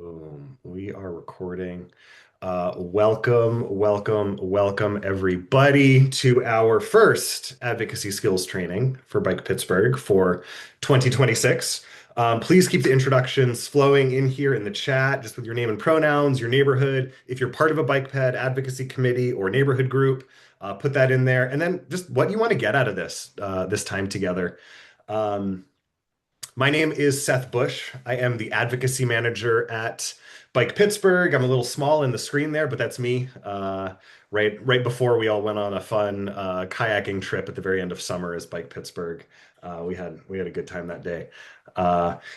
Boom. We are recording. Welcome, everybody, to our first advocacy skills training for Bike Pittsburgh for 2026. Please keep the introductions flowing in here in the chat, just with your name and pronouns, your neighborhood. If you're part of a bike ped advocacy committee or neighborhood group, put that in there. And then just what you want to get out of this time together. Um, my name is Seth Bush. I am the advocacy manager at Bike Pittsburgh. I'm a little small in the screen there, but that's me. Right before we all went on a fun kayaking trip at the very end of summer as Bike Pittsburgh. We had a good time that day.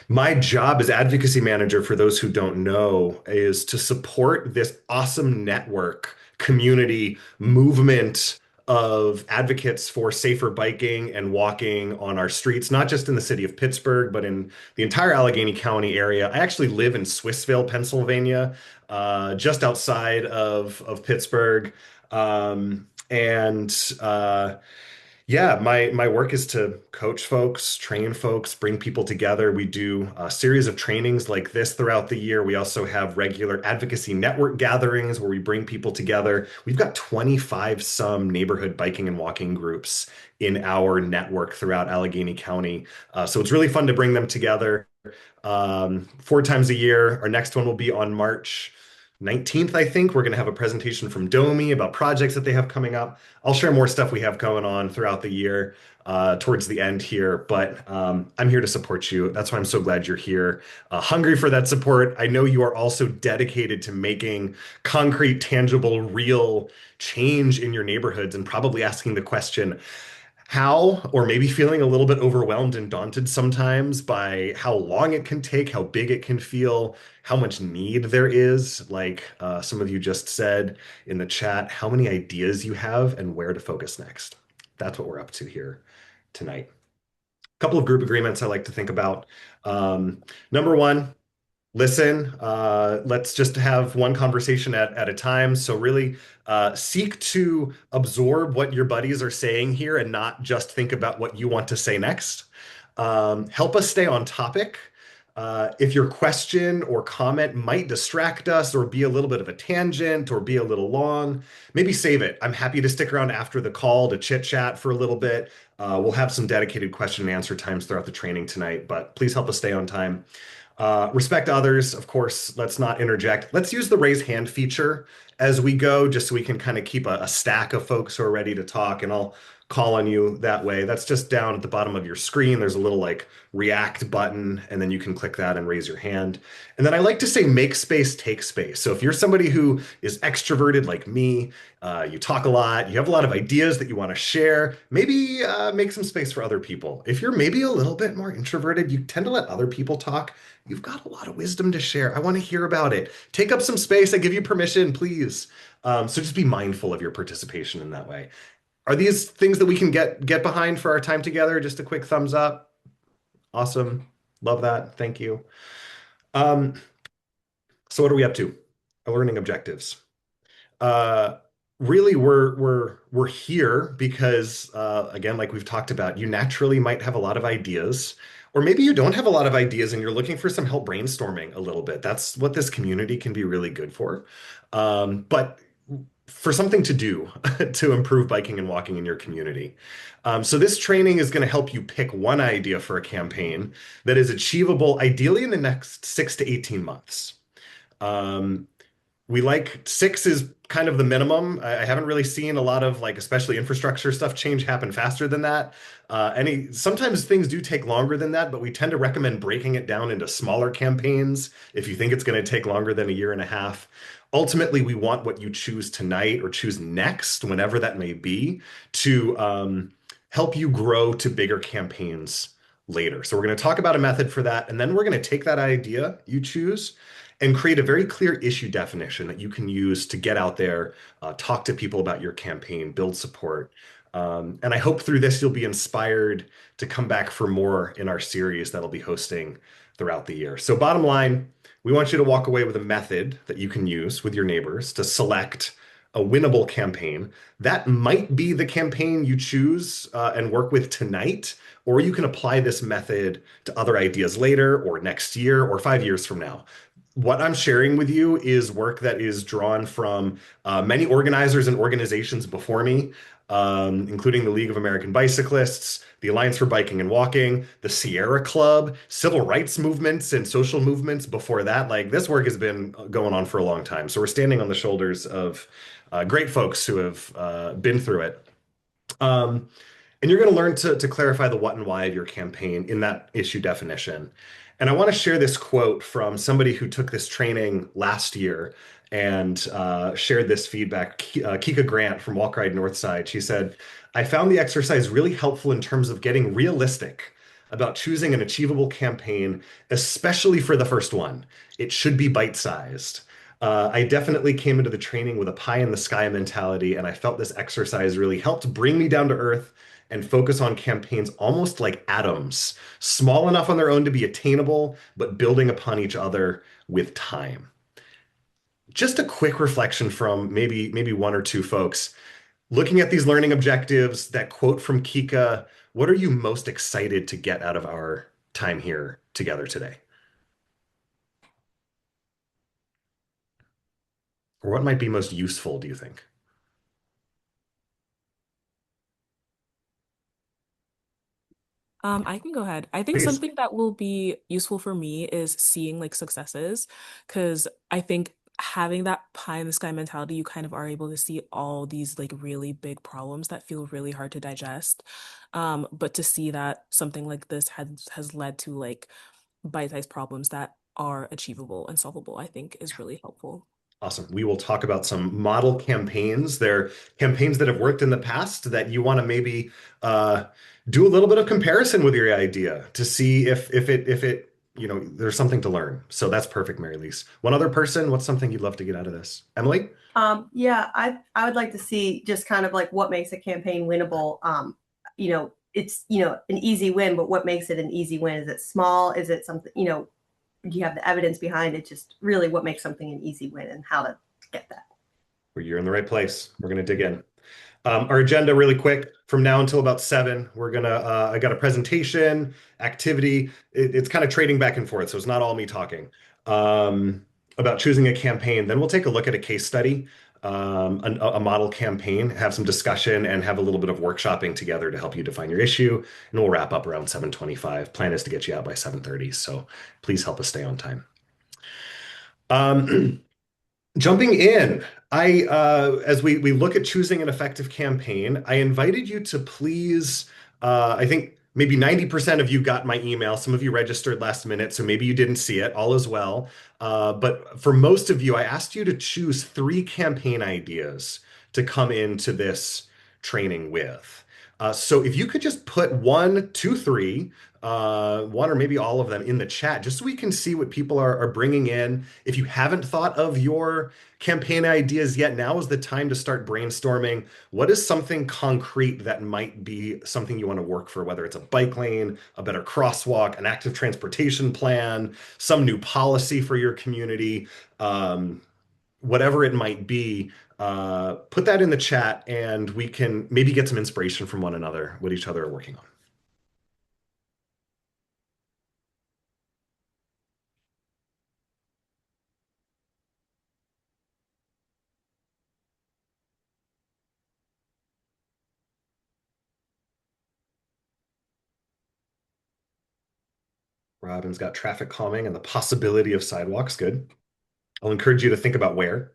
My job as advocacy manager, for those who don't know, is to support this awesome network, community, movement of advocates for safer biking and walking on our streets, not just in the city of Pittsburgh, but in the entire Allegheny County area. I actually live in Swissvale, Pennsylvania, just outside of Pittsburgh. And yeah, my work is to coach folks, train folks, bring people together. We do a series of trainings like this throughout the year. We also have regular advocacy network gatherings where we bring people together. We've got 25 some neighborhood biking and walking groups in our network throughout Allegheny County. So it's really fun to bring them together 4 times a year. Our next one will be on March 19th, I think. We're going to have a presentation from Domi about projects that they have coming up. I'll share more stuff we have going on throughout the year towards the end here, but I'm here to support you. That's why I'm so glad you're here. Hungry for that support. I know you are also dedicated to making concrete, tangible, real change in your neighborhoods and probably asking the question, how, or maybe feeling a little bit overwhelmed and daunted sometimes by how long it can take, how big it can feel, how much need there is. Like some of you just said in the chat, how many ideas you have and where to focus next. That's what we're up to here tonight. A couple of group agreements I like to think about. Number one, listen. Let's just have one conversation at a time. So really seek to absorb what your buddies are saying here and not just think about what you want to say next. Help us stay on topic. If your question or comment might distract us or be a little bit of a tangent or be a little long, maybe save it. I'm happy to stick around after the call to chit chat for a little bit. We'll have some dedicated question and answer times throughout the training tonight, but please help us stay on time. Respect others, of course. Let's not interject. Let's use the raise hand feature as we go, just so we can kind of keep a stack of folks who are ready to talk, and I'll call on you that way. That's just down at the bottom of your screen. There's a little like react button, and then you can click that and raise your hand. And then I like to say make space, take space. So if you're somebody who is extroverted like me, you talk a lot, you have a lot of ideas that you want to share, maybe make some space for other people. If you're maybe a little bit more introverted, you tend to let other people talk. You've got a lot of wisdom to share. I want to hear about it. Take up some space. I give you permission, please. So just be mindful of your participation in that way. Are these things that we can get behind for our time together? Just a quick thumbs up. Awesome. Love that. Thank you. Um, so what are we up to? Our learning objectives. Uh, Really, we're here because again, like we've talked about, you naturally might have a lot of ideas, or maybe you don't have a lot of ideas and you're looking for some help brainstorming a little bit. That's what this community can be really good for. But for something to do to improve biking and walking in your community. So this training is going to help you pick one idea for a campaign that is achievable, ideally in the next 6 to 18 months. We like 6 is kind of the minimum. I haven't really seen a lot of like, especially infrastructure stuff change happen faster than that. Sometimes things do take longer than that, but we tend to recommend breaking it down into smaller campaigns if you think it's going to take longer than a year and a half. Ultimately, we want what you choose tonight or choose next, whenever that may be, to help you grow to bigger campaigns later. So we're going to talk about a method for that, and then we're going to take that idea you choose and create a very clear issue definition that you can use to get out there, talk to people about your campaign, build support. And I hope through this you'll be inspired to come back for more in our series that I'll be hosting throughout the year. So bottom line, we want you to walk away with a method that you can use with your neighbors to select a winnable campaign. That might be the campaign you choose and work with tonight, or you can apply this method to other ideas later or next year or 5 years from now. What I'm sharing with you is work that is drawn from many organizers and organizations before me, including the League of American Bicyclists, the Alliance for Biking and Walking, the Sierra Club, civil rights movements and social movements before that. Like this work has been going on for a long time. So we're standing on the shoulders of great folks who have been through it. Um, and you're going to learn to clarify the what and why of your campaign in that issue definition. And I want to share this quote from somebody who took this training last year and shared this feedback. Kika Grant from Walk Ride Northside. She said, I found the exercise really helpful in terms of getting realistic about choosing an achievable campaign, especially for the first one. It should be bite-sized. I definitely came into the training with a pie in the sky mentality, and I felt this exercise really helped bring me down to earth and focus on campaigns almost like atoms, small enough on their own to be attainable, but building upon each other with time. Just a quick reflection from maybe one or two folks. Looking at these learning objectives, that quote from Kika, what are you most excited to get out of our time here together today? Or what might be most useful, do you think? I can go ahead. I think Please. something that will be useful for me is seeing like successes, because I think having that pie in the sky mentality, you kind of are able to see all these like really big problems that feel really hard to digest. But to see that something like this has led to like bite-sized problems that are achievable and solvable, I think is really helpful. Awesome. We will talk about some model campaigns. They're campaigns that have worked in the past that you want to maybe uh, do a little bit of comparison with your idea to see if it there's something to learn. So that's perfect, Mary Lise. One other person, what's something you'd love to get out of this? Emily? Yeah, I would like to see just kind of like what makes a campaign winnable. It's an easy win, but what makes it an easy win? Is it small? Is it something, do you have the evidence behind it? Just really what makes something an easy win and how to get that. Well, you're in the right place. We're going to dig in. Our agenda really quick from now until about 7. I got a presentation, activity. It's kind of trading back and forth, so it's not all me talking about choosing a campaign. Then we'll take a look at a case study, a model campaign, have some discussion, and have a little bit of workshopping together to help you define your issue. And we'll wrap up around 7:25. Plan is to get you out by 7:30, so please help us stay on time. Um, Jumping in, as we look at choosing an effective campaign, I invited you to please, I think maybe 90% of you got my email. Some of you registered last minute, so maybe you didn't see it. All is well. But for most of you, I asked you to choose 3 campaign ideas to come into this training with. So if you could just put one, two, three, one or maybe all of them in the chat, just so we can see what people are bringing in. If you haven't thought of your campaign ideas yet, now is the time to start brainstorming. What is something concrete that might be something you want to work for, whether it's a bike lane, a better crosswalk, an active transportation plan, some new policy for your community, whatever it might be. Put that in the chat and we can maybe get some inspiration from one another, what each other are working on. Robin's got traffic calming and the possibility of sidewalks. Good. I'll encourage you to think about where.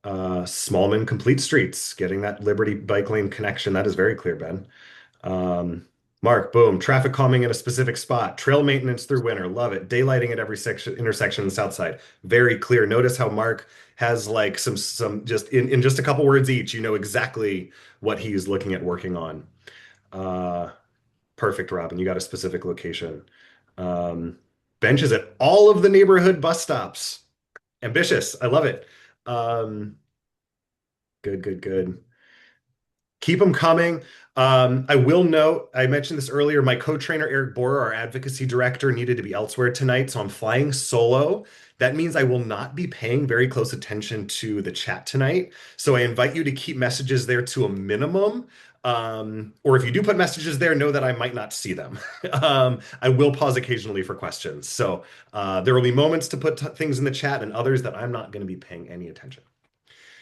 Smallman complete streets, getting that Liberty bike lane connection. That is very clear, Ben. Um, Mark, boom. Traffic calming in a specific spot. Trail maintenance through winter. Love it. Daylighting at every section intersection on the south side. Very clear. Notice how Mark has like some just in just a couple words each, you know exactly what he's looking at working on. Uh, Perfect, Robin. You got a specific location. Um, Benches at all of the neighborhood bus stops. Ambitious. I love it. Um, Good, good, good. Keep them coming. I will note, I mentioned this earlier, my co-trainer Eric Borer, our advocacy director, needed to be elsewhere tonight, so I'm flying solo. That means I will not be paying very close attention to the chat tonight. So I invite you to keep messages there to a minimum. Or if you do put messages there, know that I might not see them. I will pause occasionally for questions. So there will be moments to put things in the chat and others that I'm not going to be paying any attention.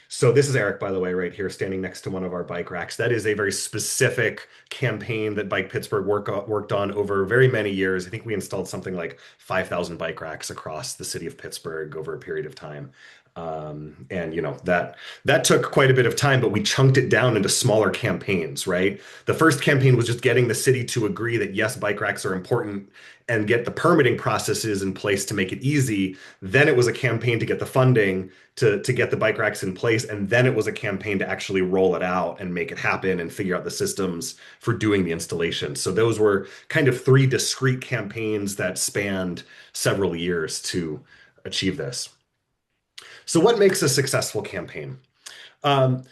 So this is Eric, by the way, right here, standing next to one of our bike racks. That is a very specific campaign that Bike Pittsburgh worked on over very many years. I think we installed something like 5,000 bike racks across the city of Pittsburgh over a period of time. And that took quite a bit of time, but we chunked it down into smaller campaigns, right? The first campaign was just getting the city to agree that yes, bike racks are important and get the permitting processes in place to make it easy. Then it was a campaign to get the funding to get the bike racks in place. And then it was a campaign to actually roll it out and make it happen and figure out the systems for doing the installation. So those were kind of three discrete campaigns that spanned several years to achieve this. So what makes a successful campaign? Um,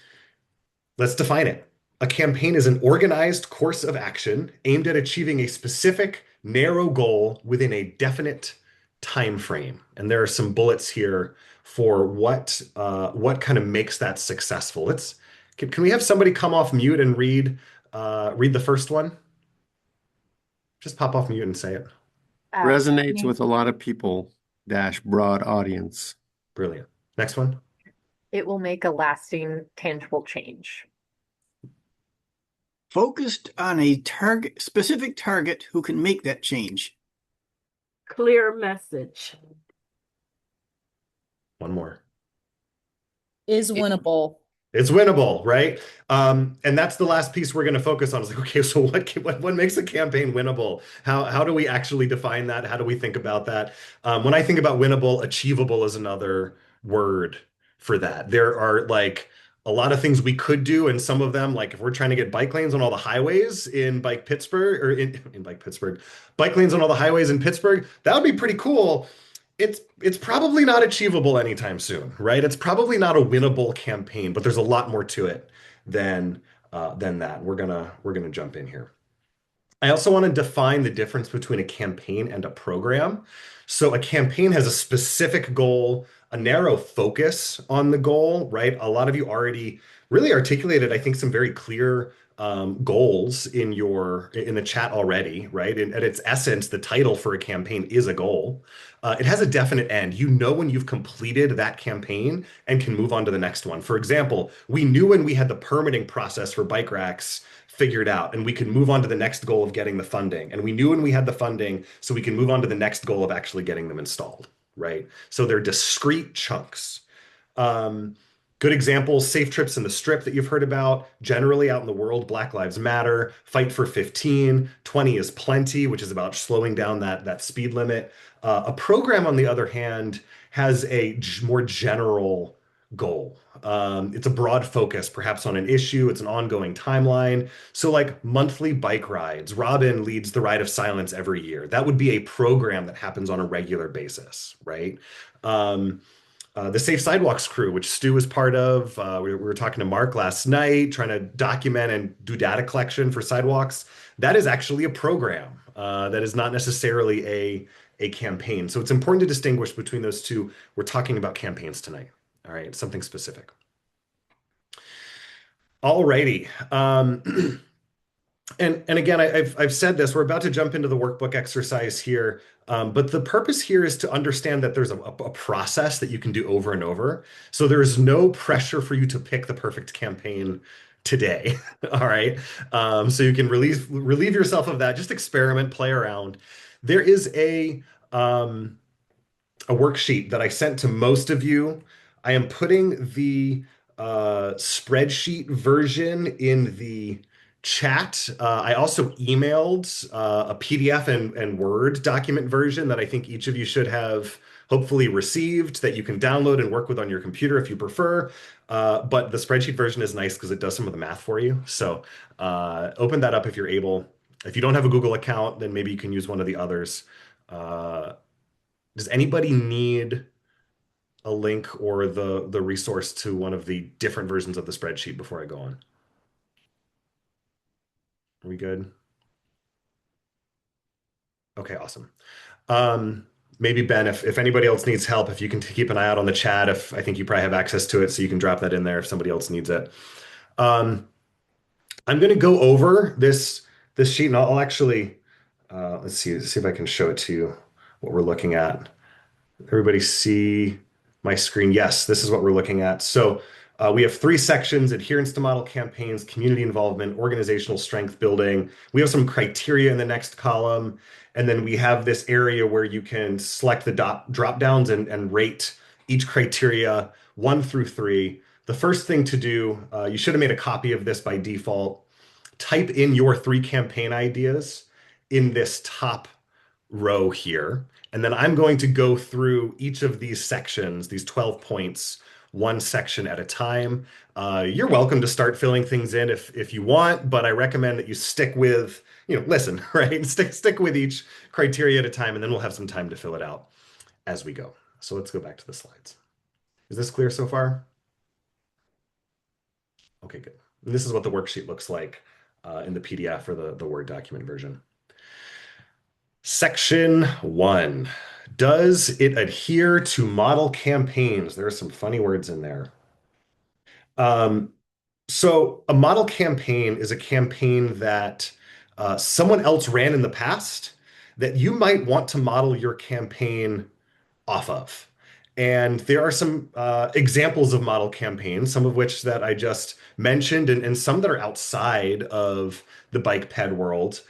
let's define it. A campaign is an organized course of action aimed at achieving a specific narrow goal within a definite time frame. And there are some bullets here for what kind of makes that successful. Can we have somebody come off mute and read the first one? Just pop off mute and say it. Resonates with a lot of people, dash broad audience. Brilliant. Next one. It will make a lasting, tangible change. Focused on a specific target who can make that change. Clear message. One more. Is winnable. It's winnable, right? And that's the last piece we're going to focus on. It's like, okay, so what makes a campaign winnable? How do we actually define that? How do we think about that? When I think about winnable, achievable is another word for that. There are like a lot of things we could do, and some of them, like if we're trying to get bike lanes on all the highways in Bike Pittsburgh, or in Bike Pittsburgh, bike lanes on all the highways in Pittsburgh, that would be pretty cool. It's probably not achievable anytime soon, right? It's probably not a winnable campaign, but there's a lot more to it than that. We're gonna jump in here. I also want to define the difference between a campaign and a program. So a campaign has a specific goal, a narrow focus on the goal, right? A lot of you already really articulated, I think, some very clear goals in the chat already, right? And at its essence, the title for a campaign is a goal. It has a definite end. You know when you've completed that campaign and can move on to the next one. For example, we knew when we had the permitting process for bike racks figured out and we could move on to the next goal of getting the funding. And we knew when we had the funding, so we can move on to the next goal of actually getting them installed, right? So they're discrete chunks. Good examples, safe trips in the strip that you've heard about. Generally out in the world, Black Lives Matter, Fight for 15, 20 is plenty, which is about slowing down that speed limit. A program, on the other hand, has a more general goal. It's a broad focus, perhaps on an issue. It's an ongoing timeline. So like monthly bike rides. Robin leads the Ride of Silence every year. That would be a program that happens on a regular basis, right? The Safe Sidewalks crew, which Stu is part of. We were talking to Mark last night, trying to document and do data collection for sidewalks. That is actually a program. That is not necessarily a campaign. So it's important to distinguish between those two. We're talking about campaigns tonight. All right, something specific. All righty. And again, I've said this, we're about to jump into the workbook exercise here, but the purpose here is to understand that there's a process that you can do over and over. So there's no pressure for you to pick the perfect campaign today, all right? So you can relieve yourself of that, just experiment, play around. There is a worksheet that I sent to most of you. I am putting the spreadsheet version in the chat. I also emailed a PDF and Word document version that I think each of you should have hopefully received, that you can download and work with on your computer if you prefer. But the spreadsheet version is nice because it does some of the math for you. So open that up if you're able. If you don't have a Google account, then maybe you can use one of the others. Does anybody need a link or the resource to one of the different versions of the spreadsheet before I go on? Are we good? Okay, awesome. Maybe Ben, if anybody else needs help, if you can keep an eye out on the chat, I think you probably have access to it, so you can drop that in there if somebody else needs it. I'm going to go over this sheet, and I'll actually let's see if I can show it to you what we're looking at. Everybody see my screen? Yes, this is what we're looking at. So we have three sections: adherence to model campaigns, community involvement, organizational strength building. We have some criteria in the next column, and then we have this area where you can select the drop downs and rate each criteria 1 through 3. The first thing to do, you should have made a copy of this by default. Type in your 3 campaign ideas in this top row here. And then I'm going to go through each of these sections, these 12 points, one section at a time. You're welcome to start filling things in if you want, but I recommend that you stick with, listen, right? Stick with each criteria at a time, and then we'll have some time to fill it out as we go. So let's go back to the slides. Is this clear so far? Okay, good. And this is what the worksheet looks like in the PDF or the Word document version. Section 1. Does it adhere to model campaigns? There are some funny words in there. So a model campaign is a campaign that someone else ran in the past that you might want to model your campaign off of. And there are some examples of model campaigns, some of which that I just mentioned, and some that are outside of the bike ped world.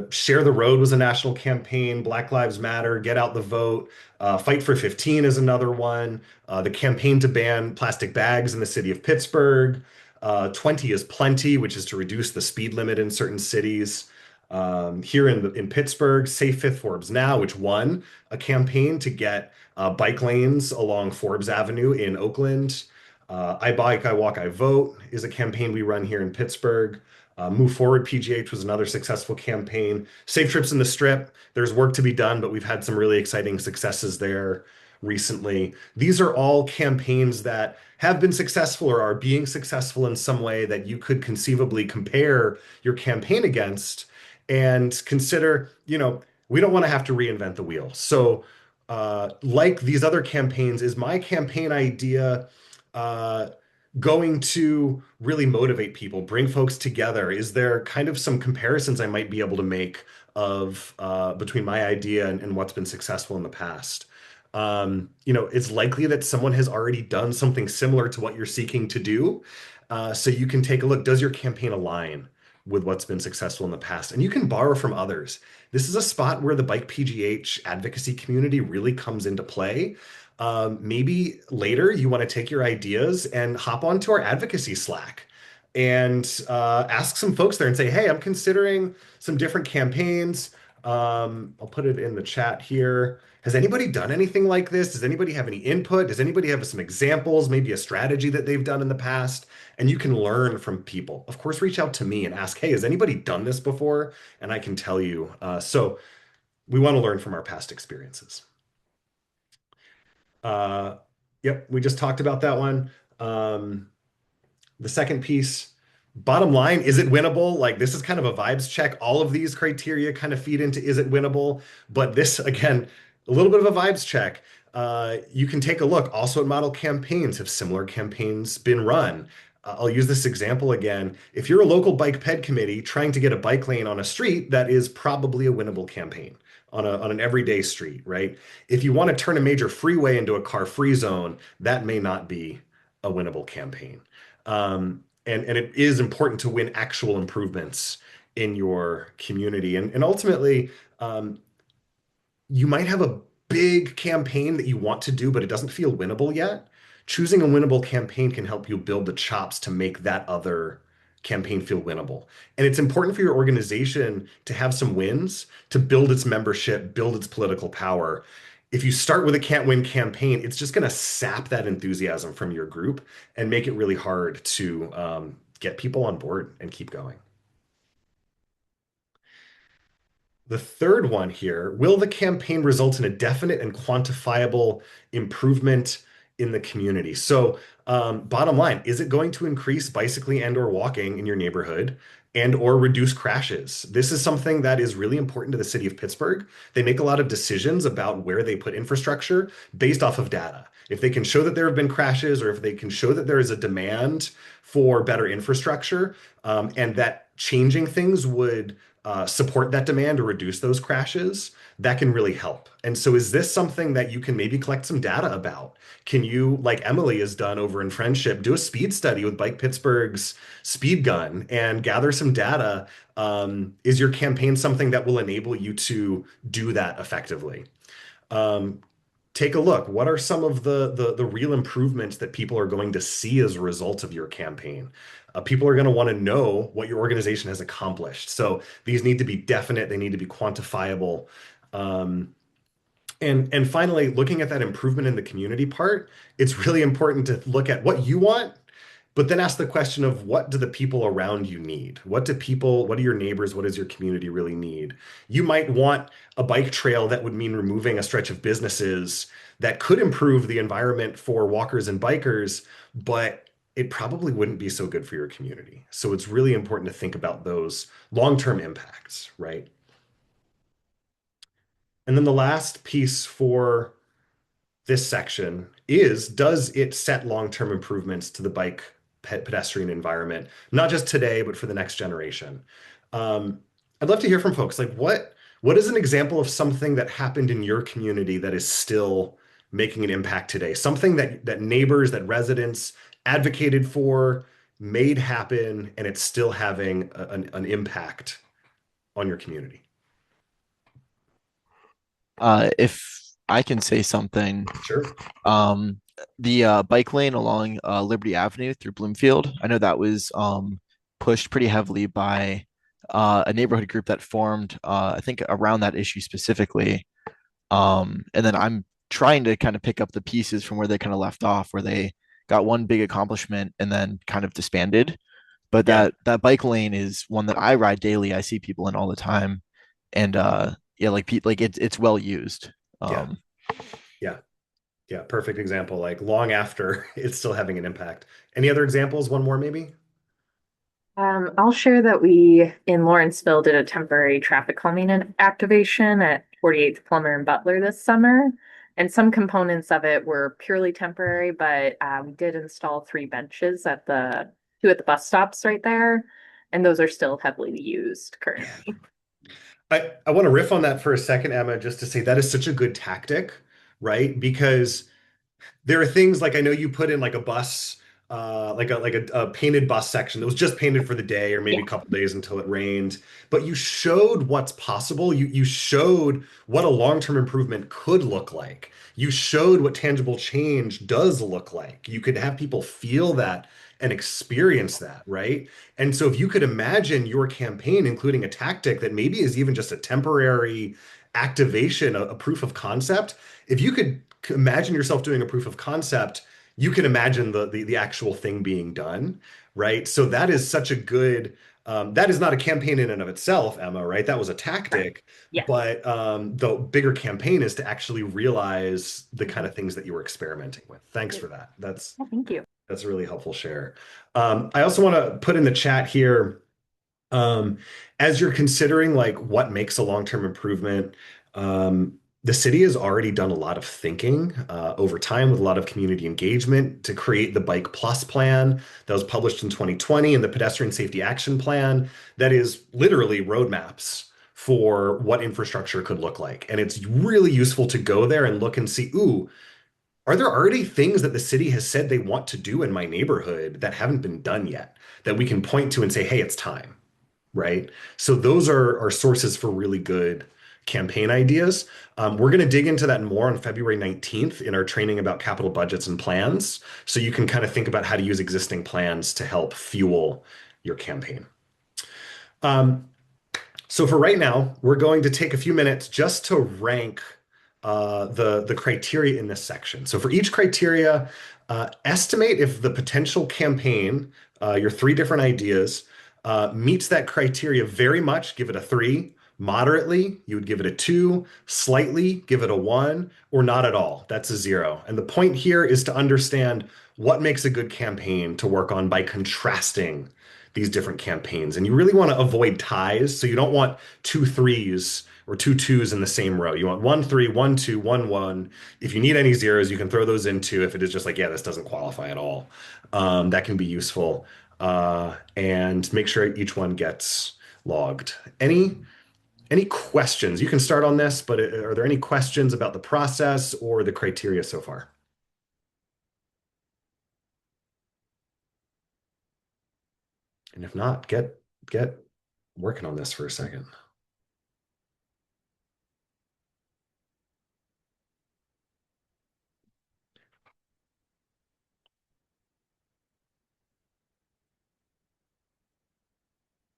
Share the Road was a national campaign. Black Lives Matter, Get Out the Vote. Fight for 15 is another one. The campaign to ban plastic bags in the city of Pittsburgh. 20 is Plenty, which is to reduce the speed limit in certain cities. Here in Pittsburgh, Safe Fifth Forbes Now, which won a campaign to get bike lanes along Forbes Avenue in Oakland. I Bike, I Walk, I Vote is a campaign we run here in Pittsburgh. Move Forward PGH was another successful campaign. Safe Trips in the Strip, there's work to be done, but we've had some really exciting successes there recently. These are all campaigns that have been successful or are being successful in some way that you could conceivably compare your campaign against and consider, we don't want to have to reinvent the wheel. So, like these other campaigns, is my campaign idea going to really motivate people, bring folks together? Is there kind of some comparisons I might be able to make of between my idea and what's been successful in the past? It's likely that someone has already done something similar to what you're seeking to do. So you can take a look. Does your campaign align with what's been successful in the past? And you can borrow from others. This is a spot where the BikePGH advocacy community really comes into play. Maybe later you want to take your ideas and hop onto our advocacy Slack and ask some folks there and say, hey, I'm considering some different campaigns. I'll put it in the chat here. Has anybody done anything like this? Does anybody have any input? Does anybody have some examples, maybe a strategy that they've done in the past? And you can learn from people. Of course, reach out to me and ask, hey, has anybody done this before? And I can tell you. So we want to learn from our past experiences. Yep, we just talked about that one. The second piece, bottom line, is it winnable? Like, this is kind of a vibes check. All of these criteria kind of feed into, is it winnable? But this, again, a little bit of a vibes check. You can take a look also at model campaigns. Have similar campaigns been run? I'll use this example again. If you're a local bike ped committee trying to get a bike lane on a street, that is probably a winnable campaign on an everyday street, right? If you want to turn a major freeway into a car-free zone, that may not be a winnable campaign. And it is important to win actual improvements in your community. And ultimately, you might have a big campaign that you want to do, but it doesn't feel winnable yet. Choosing a winnable campaign can help you build the chops to make that other campaign feel winnable. And it's important for your organization to have some wins to build its membership, build its political power. If you start with a can't win campaign, it's just going to sap that enthusiasm from your group and make it really hard to get people on board and keep going. The third one here, will the campaign result in a definite and quantifiable improvement in the community? So bottom line, is it going to increase bicycling and or walking in your neighborhood? and or reduce crashes. This is something that is really important to the city of Pittsburgh. They make a lot of decisions about where they put infrastructure based off of data. If they can show that there have been crashes, or if they can show that there is a demand for better infrastructure, and that changing things would support that demand or reduce those crashes, that can really help. And so is this something that you can maybe collect some data about? Can you, like Emily has done over in Friendship, do a speed study with Bike Pittsburgh's speed gun and gather some data? Is your campaign something that will enable you to do that effectively? Take a look. What are some of the real improvements that people are going to see as a result of your campaign? People are going to want to know what your organization has accomplished. So these need to be definite. They need to be quantifiable. And finally, looking at that improvement in the community part, it's really important to look at what you want, but then ask the question of what do the people around you need? What do your neighbors, what does your community really need? You might want a bike trail that would mean removing a stretch of businesses that could improve the environment for walkers and bikers, but it probably wouldn't be so good for your community. So it's really important to think about those long-term impacts, right? And then the last piece for this section is, does it set long-term improvements to the bike pedestrian environment, not just today, but for the next generation? I'd love to hear from folks. Like, what is an example of something that happened in your community that is still making an impact today? Something that neighbors, that residents advocated for, made happen, and it's still having an impact on your community. If I can say something, Sure. the bike lane along Liberty Avenue through Bloomfield, I know that was pushed pretty heavily by a neighborhood group that formed, I think, around that issue specifically. And then I'm trying to kind of pick up the pieces from where they kind of left off, where they got one big accomplishment and then kind of disbanded. But Yeah. that bike lane is one that I ride daily. I see people in all the time, and yeah, like it's well used. Yeah. Yeah, perfect example. Like long after it's still having an impact. Any other examples? One more, maybe? I'll share that we in Lawrenceville did a temporary traffic calming activation at 48th Plummer and Butler this summer. And some components of it were purely temporary, but we did install 3 benches at two at the bus stops right there. And those are still heavily used currently. I want to riff on that for a second, Emma, just to say that is such a good tactic, right? Because there are things like, I know you put in like a bus, like a painted bus section that was just painted for the day or maybe a couple days until it rained, but you showed what's possible. You showed what a long-term improvement could look like. You showed what tangible change does look like. You could have people feel that and experience that, right? And so if you could imagine your campaign including a tactic that maybe is even just a temporary activation, a proof of concept, if you could imagine yourself doing a proof of concept, you can imagine the actual thing being done, right? So that is such a good, that is not a campaign in and of itself, Emma, right? That was a tactic, Yeah. but the bigger campaign is to actually realize the kind of things that you were experimenting with. Thanks for that. Thank you. That's a really helpful share. I also want to put in the chat here, as you're considering like what makes a long-term improvement, the city has already done a lot of thinking over time with a lot of community engagement to create the Bike Plus plan that was published in 2020 and the Pedestrian Safety Action Plan that is literally roadmaps for what infrastructure could look like. And it's really useful to go there and look and see, ooh, are there already things that the city has said they want to do in my neighborhood that haven't been done yet that we can point to and say, hey, it's time, right? So those are sources for really good campaign ideas. We're going to dig into that more on February 19th in our training about capital budgets and plans. So you can kind of think about how to use existing plans to help fuel your campaign. So for right now, we're going to take a few minutes just to rank the criteria in this section. So for each criteria, estimate if the potential campaign, your 3 different ideas, meets that criteria very much, give it a 3. Moderately, you would give it a 2. Slightly, give it a 1, or not at all. That's a 0. And the point here is to understand what makes a good campaign to work on by contrasting these different campaigns. And you really want to avoid ties. So you don't want two threes or two twos in the same row. You want 1 3, 1 2, 1 1. If you need any zeros, you can throw those in too. If it is just like, yeah, this doesn't qualify at all, that can be useful. And make sure each one gets logged. Any questions? You can start on this, but are there any questions about the process or the criteria so far? And if not, get working on this for a second.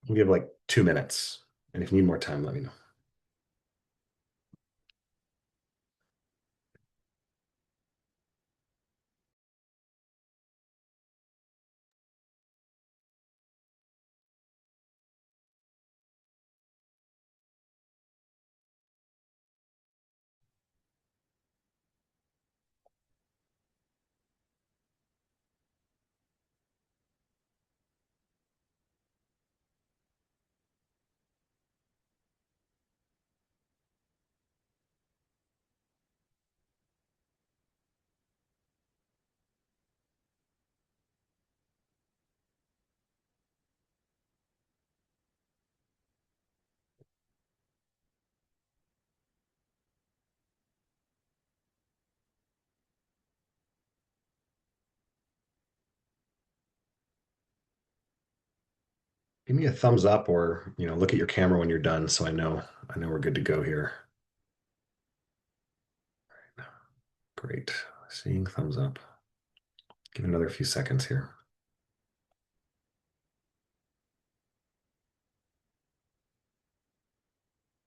We have like 2 minutes. And if you need more time, let me know. Give me a thumbs up or, look at your camera when you're done so I know we're good to go here. Great. Seeing thumbs up. Give it another few seconds here.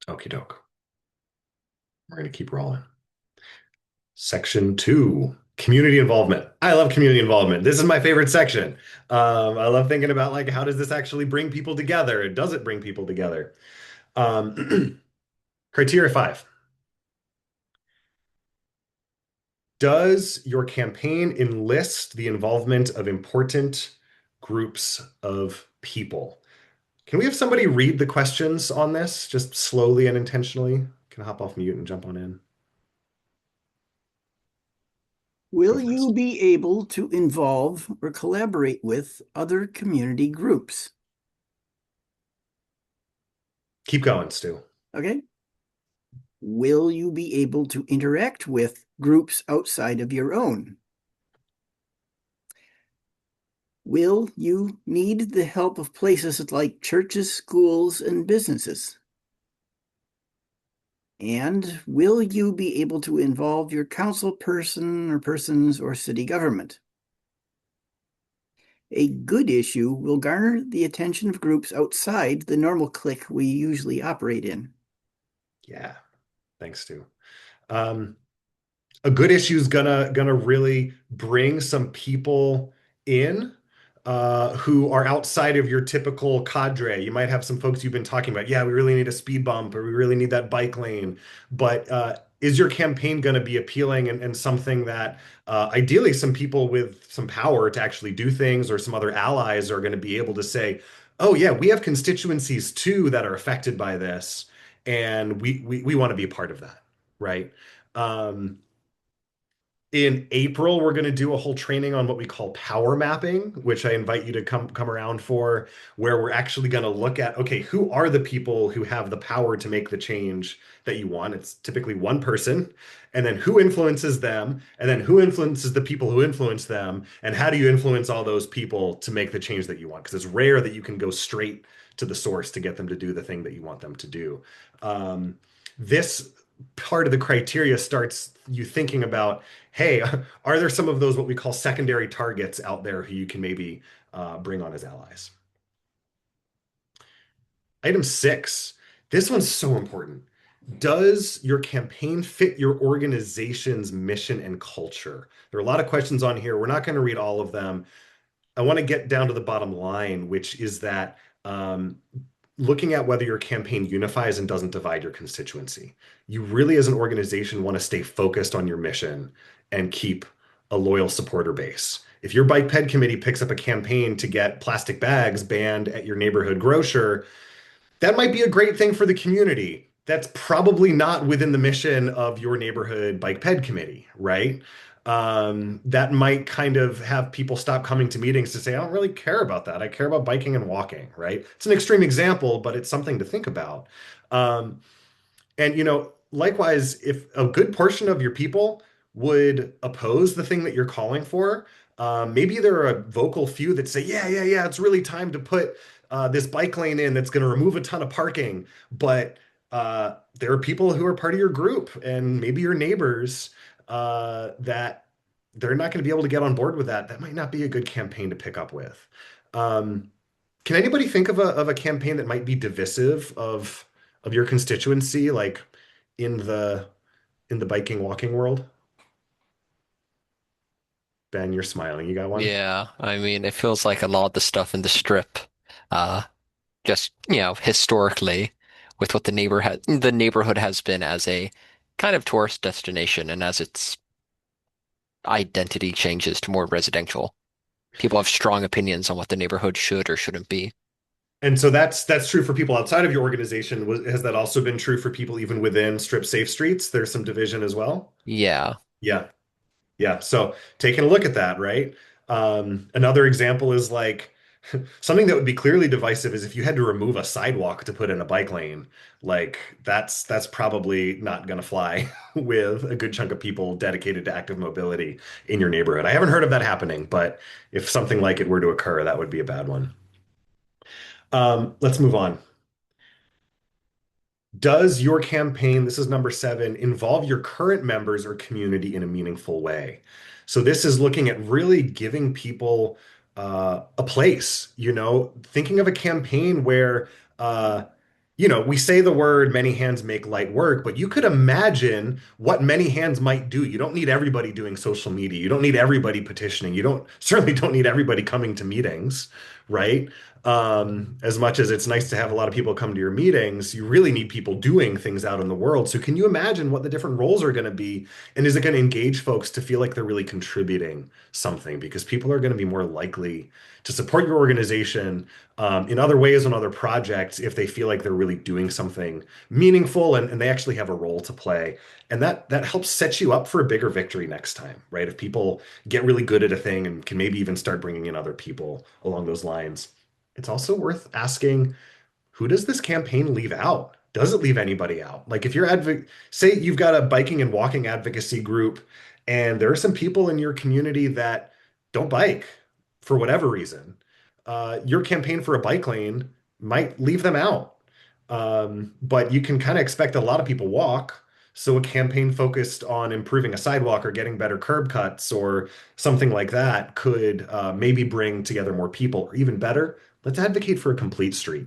Okie doke. We're going to keep rolling. Section 2, community involvement. I love community involvement. This is my favorite section. I love thinking about like, how does this actually bring people together? Does it bring people together? Criteria 5. Does your campaign enlist the involvement of important groups of people? Can we have somebody read the questions on this just slowly and intentionally? Can I hop off mute and jump on in? Will you be able to involve or collaborate with other community groups? Keep going, Stu. Okay. Will you be able to interact with groups outside of your own? Will you need the help of places like churches, schools, and businesses? And will you be able to involve your council person or persons or city government? A good issue will garner the attention of groups outside the normal clique we usually operate in. Yeah, thanks, Stu. A good issue is gonna really bring some people in who are outside of your typical cadre. You might have some folks you've been talking about. Yeah, we really need a speed bump, or we really need that bike lane. But is your campaign going to be appealing and something that ideally some people with some power to actually do things, or some other allies are going to be able to say, oh yeah, we have constituencies too that are affected by this, and we want to be a part of that, right? In April, we're going to do a whole training on what we call power mapping, which I invite you to come around for, where we're actually going to look at, okay, who are the people who have the power to make the change that you want? It's typically one person, and then who influences them, and then who influences the people who influence them, and how do you influence all those people to make the change that you want? Because it's rare that you can go straight to the source to get them to do the thing that you want them to do. This part of the criteria starts you thinking about, hey, are there some of those what we call secondary targets out there who you can maybe bring on as allies? Item 6, this one's so important. Does your campaign fit your organization's mission and culture? There are a lot of questions on here. We're not going to read all of them. I want to get down to the bottom line, which is that looking at whether your campaign unifies and doesn't divide your constituency. You really, as an organization, want to stay focused on your mission and keep a loyal supporter base. if your bike ped committee picks up a campaign to get plastic bags banned at your neighborhood grocer, that might be a great thing for the community. That's probably not within the mission of your neighborhood bike ped committee, right? That might kind of have people stop coming to meetings to say, I don't really care about that. I care about biking and walking, right? It's an extreme example, but it's something to think about. Um, and likewise, if a good portion of your people would oppose the thing that you're calling for, maybe there are a vocal few that say, yeah, yeah, yeah, it's really time to put this bike lane in that's going to remove a ton of parking. But there are people who are part of your group and maybe your neighbors that they're not going to be able to get on board with that. That might not be a good campaign to pick up with. Um, can anybody think of a campaign that might be divisive of your constituency, like in the biking walking world? Ben, you're smiling. You got one? Yeah, I mean, it feels like a lot of the stuff in the strip, uh, just, historically, with what the neighborhood has been as a kind of tourist destination, and as its identity changes to more residential, people have strong opinions on what the neighborhood should or shouldn't be. And so that's true for people outside of your organization. Has that also been true for people even within strip safe streets? There's some division as well. Yeah. Yeah. Yeah. So taking a look at that, right? Another example is like something that would be clearly divisive is if you had to remove a sidewalk to put in a bike lane. Like that's probably not going to fly with a good chunk of people dedicated to active mobility in your neighborhood. I haven't heard of that happening, but if something like it were to occur, that would be a bad one. Let's move on. Does your campaign, this is number 7, involve your current members or community in a meaningful way? So this is looking at really giving people a place, thinking of a campaign where, we say the word many hands make light work, but you could imagine what many hands might do. You don't need everybody doing social media. You don't need everybody petitioning. Certainly don't need everybody coming to meetings, right? As much as it's nice to have a lot of people come to your meetings, you really need people doing things out in the world. So can you imagine what the different roles are going to be? And is it going to engage folks to feel like they're really contributing something? Because people are going to be more likely to support your organization in other ways on other projects if they feel like they're really doing something meaningful and they actually have a role to play. And that helps set you up for a bigger victory next time, right? If people get really good at a thing and can maybe even start bringing in other people along those lines. It's also worth asking, who does this campaign leave out? Does it leave anybody out? Like if you're say you've got a biking and walking advocacy group, and there are some people in your community that don't bike for whatever reason, your campaign for a bike lane might leave them out. But you can kind of expect a lot of people walk. So a campaign focused on improving a sidewalk or getting better curb cuts or something like that could maybe bring together more people. Or even better, let's advocate for a complete street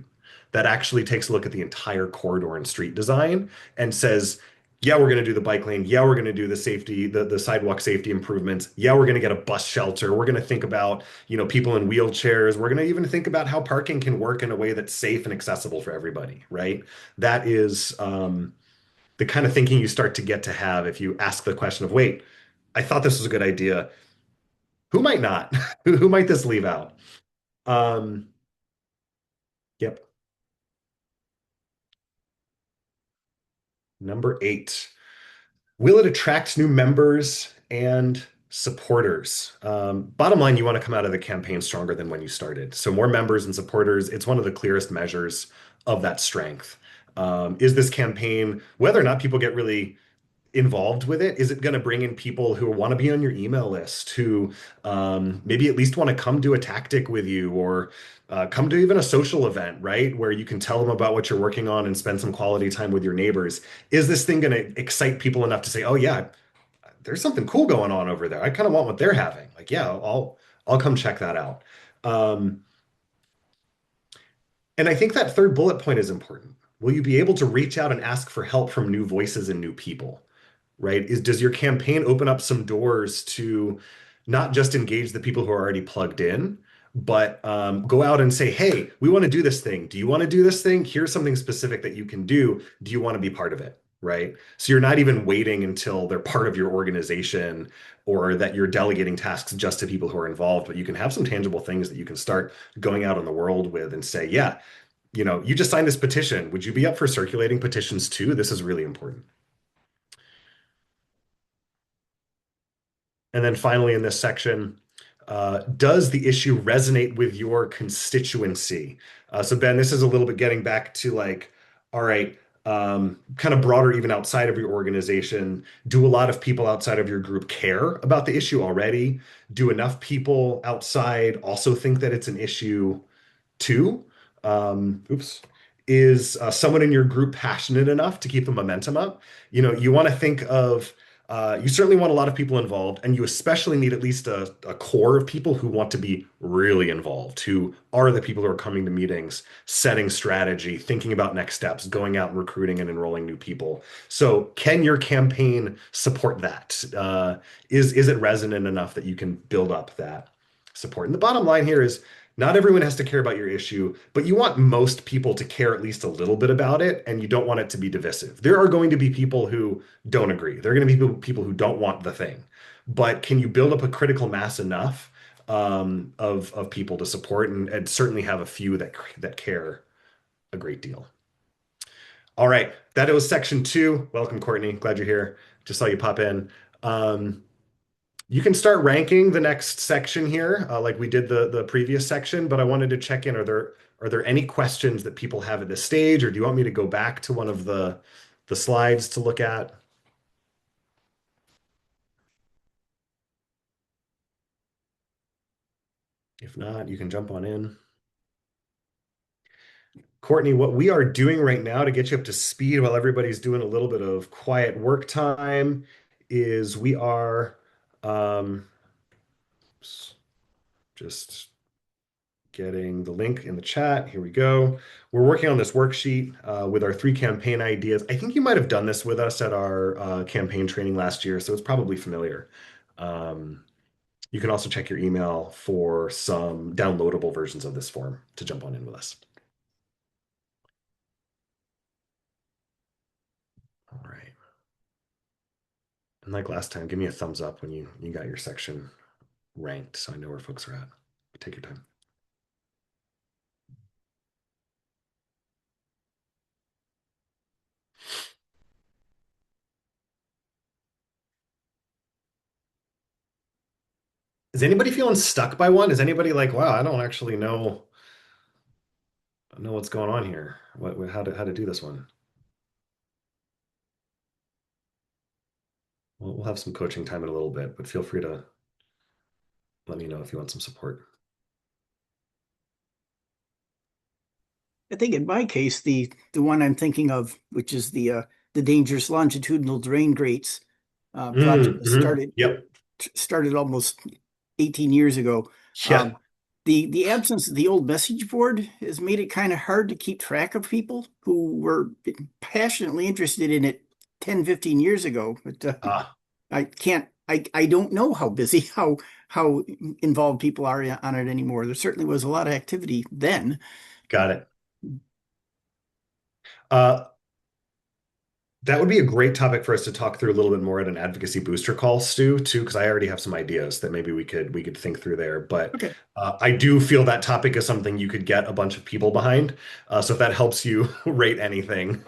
that actually takes a look at the entire corridor and street design and says, yeah, we're going to do the bike lane. Yeah, we're going to do the safety, the sidewalk safety improvements. Yeah, we're going to get a bus shelter. We're going to think about, people in wheelchairs. We're going to even think about how parking can work in a way that's safe and accessible for everybody, right? That is the kind of thinking you start to get to have if you ask the question of, wait, I thought this was a good idea. Who might not? Who might this leave out? Yep. Number 8. Will it attract new members and supporters? Bottom line, you want to come out of the campaign stronger than when you started. So more members and supporters, it's one of the clearest measures of that strength. Is this campaign, whether or not people get really involved with it, is it going to bring in people who want to be on your email list, who maybe at least want to come do a tactic with you or come to even a social event, right? Where you can tell them about what you're working on and spend some quality time with your neighbors. Is this thing going to excite people enough to say, oh yeah, there's something cool going on over there. I kind of want what they're having. Like, yeah, I'll come check that out. And I think that third bullet point is important. Will you be able to reach out and ask for help from new voices and new people? Right? Does your campaign open up some doors to not just engage the people who are already plugged in, but go out and say, hey, we want to do this thing. Do you want to do this thing? Here's something specific that you can do. Do you want to be part of it? right? So you're not even waiting until they're part of your organization or that you're delegating tasks just to people who are involved, but you can have some tangible things that you can start going out in the world with and say, yeah, you just signed this petition. Would you be up for circulating petitions too? This is really important. And then finally, in this section, does the issue resonate with your constituency? So Ben, this is a little bit getting back to like, all right, kind of broader, even outside of your organization. Do a lot of people outside of your group care about the issue already? Do enough people outside also think that it's an issue too? Oops. Is someone in your group passionate enough to keep the momentum up? You want to think of you certainly want a lot of people involved, and you especially need at least a core of people who want to be really involved, who are the people who are coming to meetings, setting strategy, thinking about next steps, going out and recruiting and enrolling new people. So, can your campaign support that? Is it resonant enough that you can build up that support? And the bottom line here is not everyone has to care about your issue, but you want most people to care at least a little bit about it, and you don't want it to be divisive. There are going to be people who don't agree. There are going to be people who don't want the thing. But can you build up a critical mass enough of people to support and certainly have a few that care a great deal? All right, that was section 2. Welcome, Courtney. Glad you're here. Just saw you pop in. You can start ranking the next section here, like we did the previous section, but I wanted to check in. Are there any questions that people have at this stage, or do you want me to go back to one of the slides to look at? If not, you can jump on in. Courtney, what we are doing right now to get you up to speed while everybody's doing a little bit of quiet work time is we are just getting the link in the chat. Here we go. We're working on this worksheet with our 3 campaign ideas. I think you might have done this with us at our campaign training last year, so it's probably familiar. You can also check your email for some downloadable versions of this form to jump on in with us. All right. And like last time, give me a thumbs up when you got your section ranked so I know where folks are at. Take your time. Is anybody feeling stuck by one? Is anybody like, wow, I don't actually know what's going on here? How to do this one? We'll have some coaching time in a little bit, but feel free to let me know if you want some support. I think in my case, the one I'm thinking of, which is the dangerous longitudinal drain grates project started almost 18 years ago. Yeah. The absence of the old message board has made it kind of hard to keep track of people who were passionately interested in it 10, 15 years ago. But I don't know how busy, how involved people are on it anymore. There certainly was a lot of activity then. Got it. That would be a great topic for us to talk through a little bit more at an advocacy booster call, Stu, too, because I already have some ideas that maybe we could think through there. But okay. I do feel that topic is something you could get a bunch of people behind. So if that helps you rate anything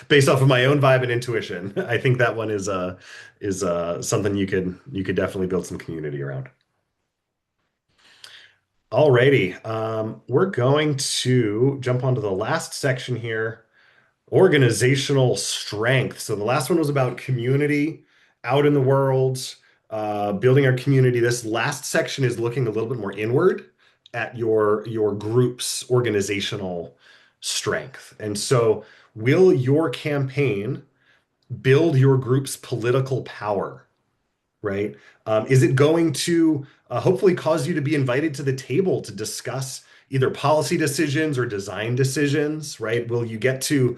based off of my own vibe and intuition, I think that one is something you could definitely build some community around. Alrighty, we're going to jump onto the last section here. Organizational strength. So the last one was about community out in the world, building our community. This last section is looking a little bit more inward at your group's organizational strength. And so will your campaign build your group's political power, right? Is it going to hopefully cause you to be invited to the table to discuss either policy decisions or design decisions, right? Will you get to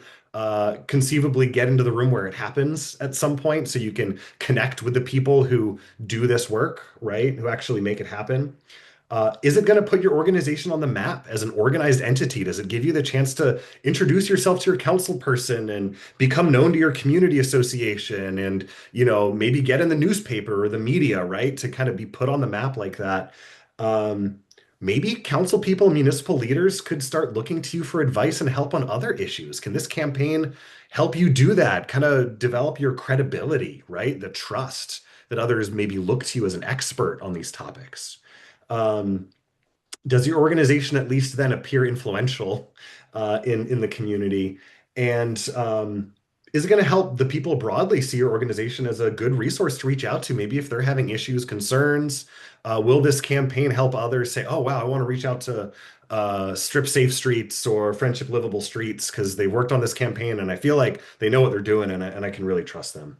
conceivably get into the room where it happens at some point so you can connect with the people who do this work, right? Who actually make it happen? Is it going to put your organization on the map as an organized entity? Does it give you the chance to introduce yourself to your council person and become known to your community association and, maybe get in the newspaper or the media, right? To kind of be put on the map like that. Um, Maybe council people, municipal leaders could start looking to you for advice and help on other issues. Can this campaign help you do that? Kind of develop your credibility, right? The trust that others maybe look to you as an expert on these topics. Um, does your organization at least then appear influential in the community? And is it going to help the people broadly see your organization as a good resource to reach out to? Maybe if they're having issues, concerns, will this campaign help others say, "Oh, wow, I want to reach out to Strip Safe Streets or Friendship Livable Streets because they worked on this campaign and I feel like they know what they're doing and I can really trust them."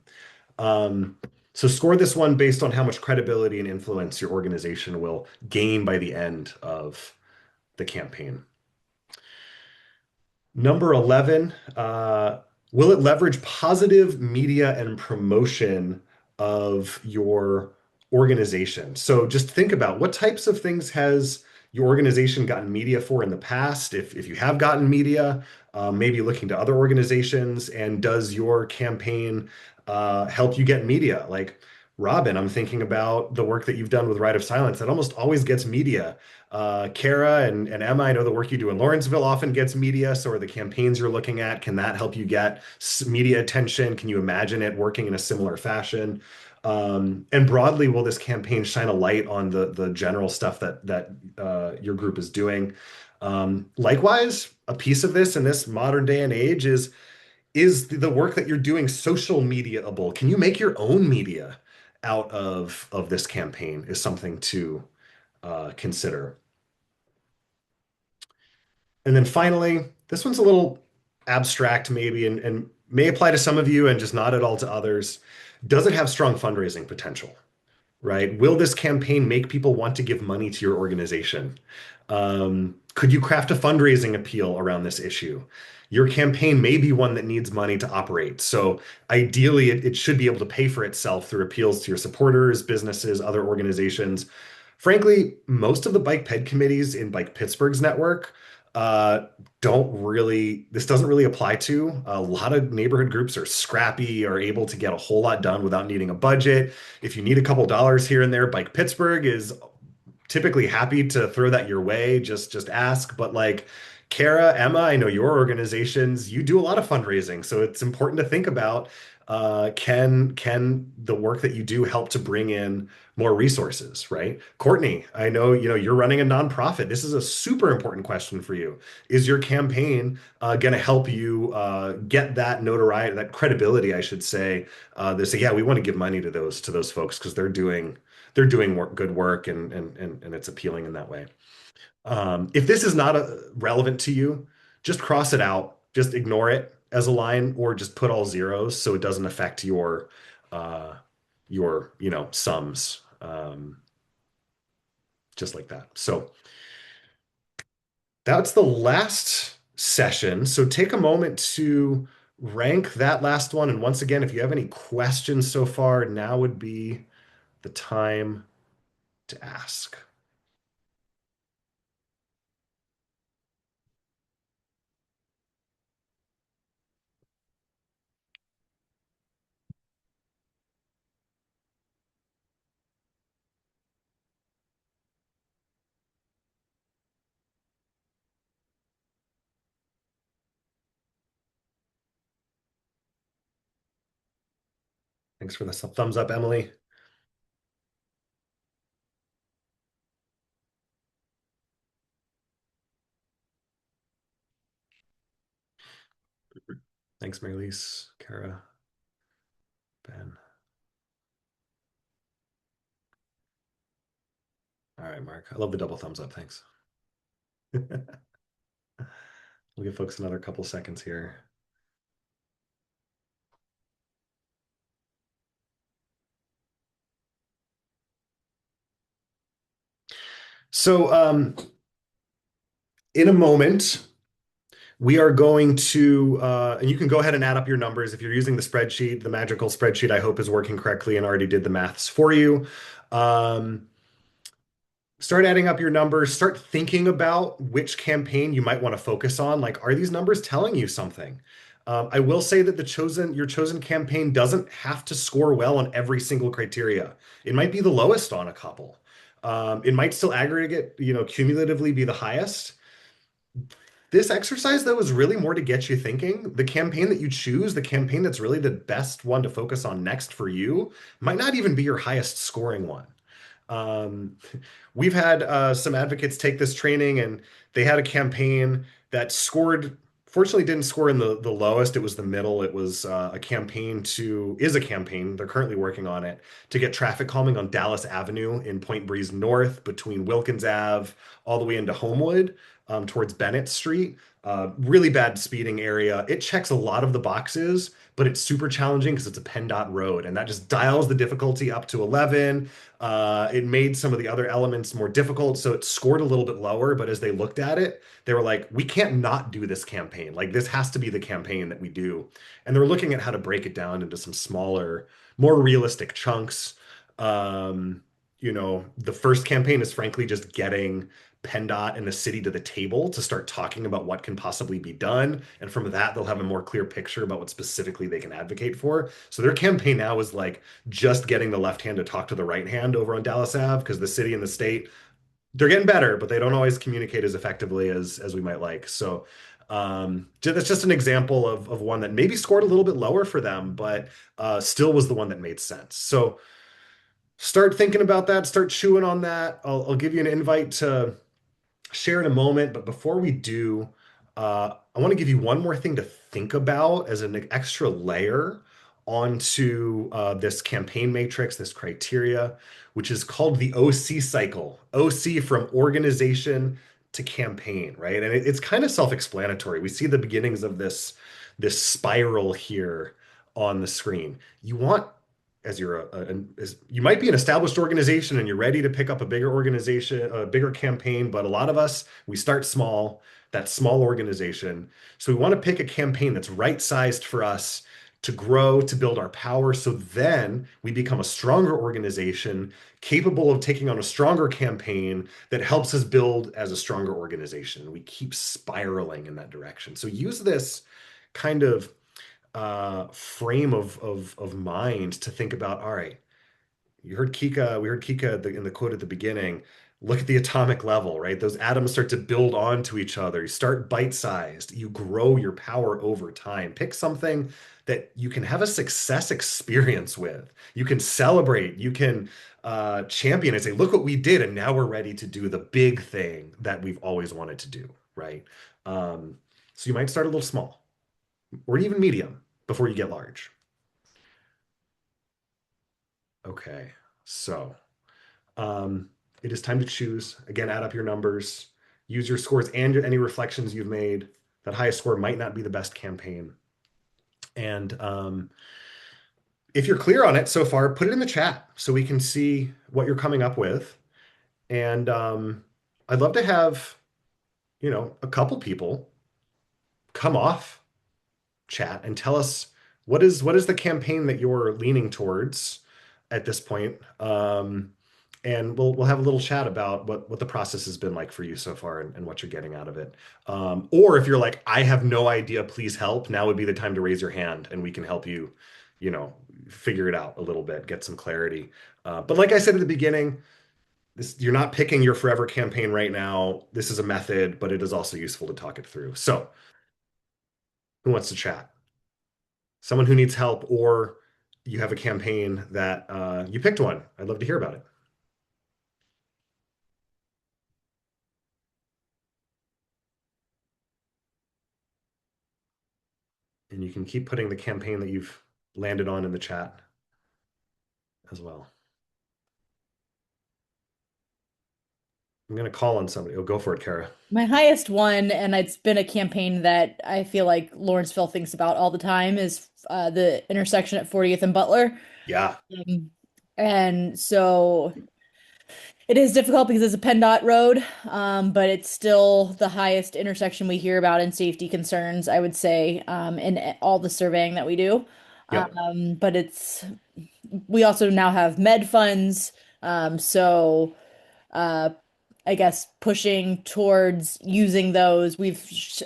Um, so score this one based on how much credibility and influence your organization will gain by the end of the campaign. Number 11, will it leverage positive media and promotion of your organization? So just think about what types of things has your organization gotten media for in the past? If you have gotten media, maybe looking to other organizations, and does your campaign help you get media? Like Robin, I'm thinking about the work that you've done with Rite of Silence. That almost always gets media. Kara and Emma, I know the work you do in Lawrenceville often gets media. So are the campaigns you're looking at, can that help you get media attention? Can you imagine it working in a similar fashion? And broadly, will this campaign shine a light on the general stuff that your group is doing? Likewise, a piece of this in this modern day and age is the work that you're doing social mediaable? Can you make your own media out of this campaign is something to consider. And then finally, this one's a little abstract maybe and may apply to some of you and just not at all to others. Does it have strong fundraising potential? Right? Will this campaign make people want to give money to your organization? Could you craft a fundraising appeal around this issue? Your campaign may be one that needs money to operate. So ideally, it should be able to pay for itself through appeals to your supporters, businesses, other organizations. Frankly, most of the Bike Ped committees in Bike Pittsburgh's network this doesn't really apply to. A lot of neighborhood groups are scrappy, are able to get a whole lot done without needing a budget. If you need a couple dollars here and there, Bike Pittsburgh is typically happy to throw that your way. Just ask. But like Kara, Emma, I know your organizations, you do a lot of fundraising. So it's important to think about can the work that you do help to bring in more resources, right? Courtney, I know you're running a nonprofit. This is a super important question for you. Is your campaign going to help you get that notoriety, that credibility, I should say? They say, yeah, we want to give money to those folks because they're doing good work and it's appealing in that way. If this is not relevant to you, just cross it out. Just ignore it as a line, or just put all zeros so it doesn't affect your sums. Just like that. So that's the last session. So take a moment to rank that last one. And once again, if you have any questions so far, now would be the time to ask. Thanks for the thumbs up, Emily. Thanks, Marlies, Kara, Ben. All right, Mark. I love the double thumbs up. Thanks. We'll give folks another couple seconds here. So in a moment, we are going to, and you can go ahead and add up your numbers. If you're using the spreadsheet, the magical spreadsheet, I hope is working correctly and already did the maths for you. start adding up your numbers, start thinking about which campaign you might want to focus on. Like, are these numbers telling you something? I will say that your chosen campaign doesn't have to score well on every single criteria. It might be the lowest on a couple. It might still aggregate, cumulatively be the highest. This exercise, though, is really more to get you thinking. The campaign that you choose, the campaign that's really the best one to focus on next for you, might not even be your highest scoring one. Um, we've had some advocates take this training and they had a campaign that scored, fortunately didn't score in the lowest. It was the middle. It was is a campaign. They're currently working on it to get traffic calming on Dallas Avenue in Point Breeze North between Wilkins Ave all the way into Homewood towards Bennett Street. Really bad speeding area. It checks a lot of the boxes, but it's super challenging because it's a PennDOT road, and that just dials the difficulty up to 11. It made some of the other elements more difficult, so it scored a little bit lower. But as they looked at it, they were like, "We can't not do this campaign. Like this has to be the campaign that we do." And they're looking at how to break it down into some smaller, more realistic chunks. The first campaign is frankly just getting PennDOT and the city to the table to start talking about what can possibly be done. And from that, they'll have a more clear picture about what specifically they can advocate for. So their campaign now is like just getting the left hand to talk to the right hand over on Dallas Ave because the city and the state, they're getting better, but they don't always communicate as effectively as we might like. So that's just an example of one that maybe scored a little bit lower for them, but still was the one that made sense. So start thinking about that, start chewing on that. I'll give you an invite to share in a moment. But before we do, I want to give you one more thing to think about as an extra layer onto this campaign matrix, this criteria, which is called the OC cycle. OC from organization to campaign, right? And it's kind of self-explanatory. We see the beginnings of this spiral here on the screen. You want as you might be an established organization and you're ready to pick up a bigger organization, a bigger campaign, but a lot of us, we start small, that small organization. So we want to pick a campaign that's right sized for us to grow, to build our power. So then we become a stronger organization capable of taking on a stronger campaign that helps us build as a stronger organization. We keep spiraling in that direction. So use this kind of frame of mind to think about, all right, we heard Kika in the quote at the beginning, look at the atomic level, right? Those atoms start to build onto each other. You start bite-sized, you grow your power over time. Pick something that you can have a success experience with. You can celebrate, you can champion and say, look what we did, and now we're ready to do the big thing that we've always wanted to do, right? So you might start a little small or even medium before you get large. Okay, so it is time to choose. Again, add up your numbers, use your scores and any reflections you've made. That highest score might not be the best campaign. And if you're clear on it so far, put it in the chat so we can see what you're coming up with. And I'd love to have, a couple people come off chat and tell us what is the campaign that you're leaning towards at this point. And we'll have a little chat about what the process has been like for you so far and what you're getting out of it. Or if you're like, I have no idea, please help. Now would be the time to raise your hand and we can help you, figure it out a little bit, get some clarity. But like I said at the beginning, you're not picking your forever campaign right now. This is a method, but it is also useful to talk it through. So who wants to chat? Someone who needs help, or you have a campaign that you picked one. I'd love to hear about it. And you can keep putting the campaign that you've landed on in the chat as well. I'm going to call on somebody. Oh, go for it, Kara. My highest one, and it's been a campaign that I feel like Lawrenceville thinks about all the time, is the intersection at 40th and Butler. Yeah. And so it is difficult because it's a PennDOT road, but it's still the highest intersection we hear about in safety concerns, I would say, in all the surveying that we do. Yeah. But we also now have med funds, so I guess, pushing towards using those. We've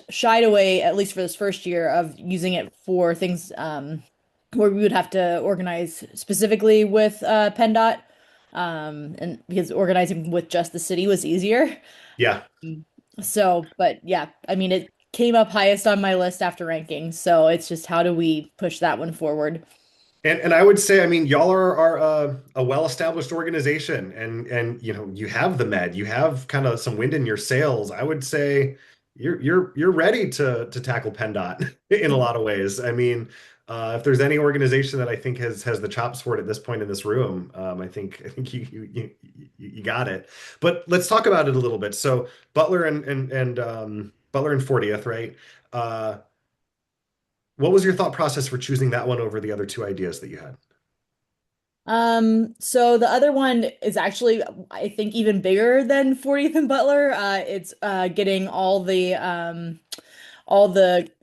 shied away, at least for this first year, of using it for things where we would have to organize specifically with PennDOT, and because organizing with just the city was easier. Yeah. So, but yeah, I mean, it came up highest on my list after ranking. So it's just how do we push that one forward? And I would say, I mean, y'all are a well-established organization, and you know you have the med, you have kind of some wind in your sails. I would say you're ready to tackle PennDOT in a lot of ways. I mean, if there's any organization that I think has the chops for it at this point in this room, I think you got it. But let's talk about it a little bit. So Butler and Butler and 40th, right? What was your thought process for choosing that one over the other two ideas that you had? So the other one is actually, I think, even bigger than 40th and Butler. It's getting all the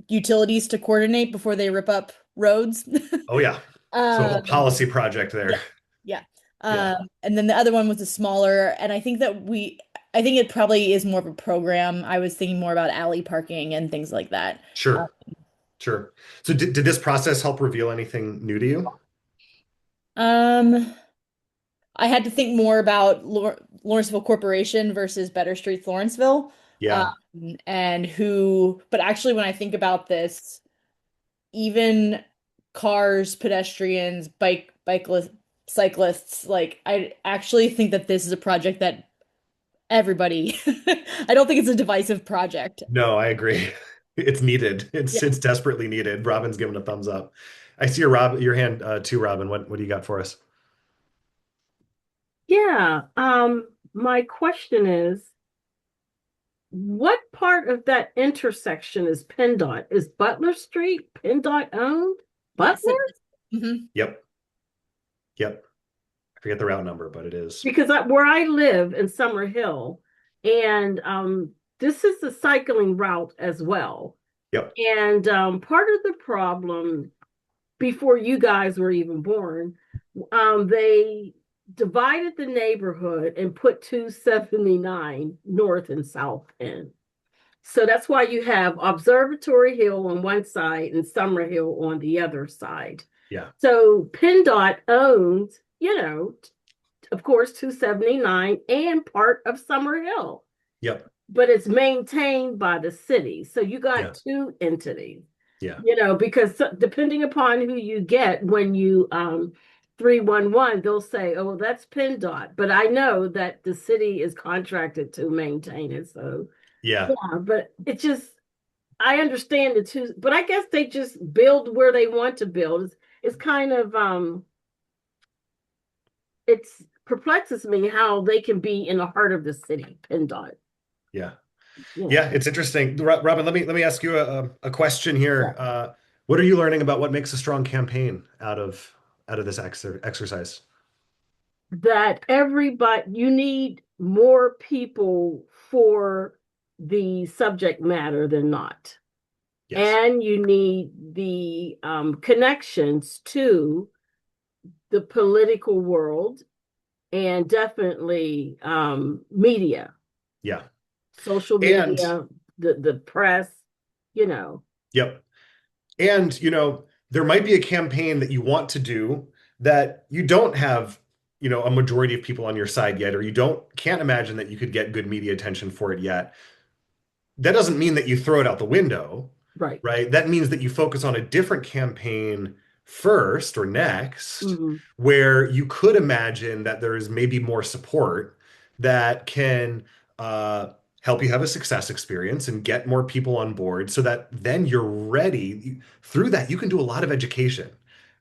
utilities to coordinate before they rip up roads. Oh yeah. So a whole policy project there. Yeah. Yeah. And then the other one was a smaller, and I think it probably is more of a program. I was thinking more about alley parking and things like that. Sure. Sure. So did this process help reveal anything new to you? Um, I had to think more about Lawrenceville Corporation versus Better Streets Lawrenceville. Yeah. And but actually, when I think about this, even cars, pedestrians, cyclists, like I actually think that this is a project that everybody, I don't think it's a divisive project. No, I agree. It's needed. It's desperately needed. Robin's giving a thumbs up. I see your hand too, Robin. What do you got for us? Yeah. My question is, what part of that intersection is PennDOT? Is Butler Street PennDOT owned? Butler? Mhm. Yep. Yep. I forget the route number, but it is. Because where I live in Summer Hill, and this is the cycling route as well. Yep. And part of the problem before you guys were even born, they divided the neighborhood and put 279 north and south in. So that's why you have Observatory Hill on one side and Summer Hill on the other side. Yeah. So PennDOT owns, of course, 279 and part of Summer Hill. Yep. But it's maintained by the city. So you got two entities. Yeah. Because depending upon who you get, when you 311, they'll say, oh, well, that's PennDOT. But I know that the city is contracted to maintain it. So yeah, but it just, I understand the two, but I guess they just build where they want to build. It's kind of it's perplexes me how they can be in the heart of the city, PennDOT. Yeah. Yeah, it's interesting. Robin, let me ask you a question here. What are you learning about what makes a strong campaign out of this exercise? That you need more people for the subject matter than not. Yes. And you need the connections to the political world and definitely media. Yeah. Social media, the press, Yep. And, there might be a campaign that you want to do that you don't have, a majority of people on your side yet, or can't imagine that you could get good media attention for it yet. That doesn't mean that you throw it out the window. Right. Right. That means that you focus on a different campaign first or next, where you could imagine that there is maybe more support that can help you have a success experience and get more people on board so that then you're ready. Through that, you can do a lot of education,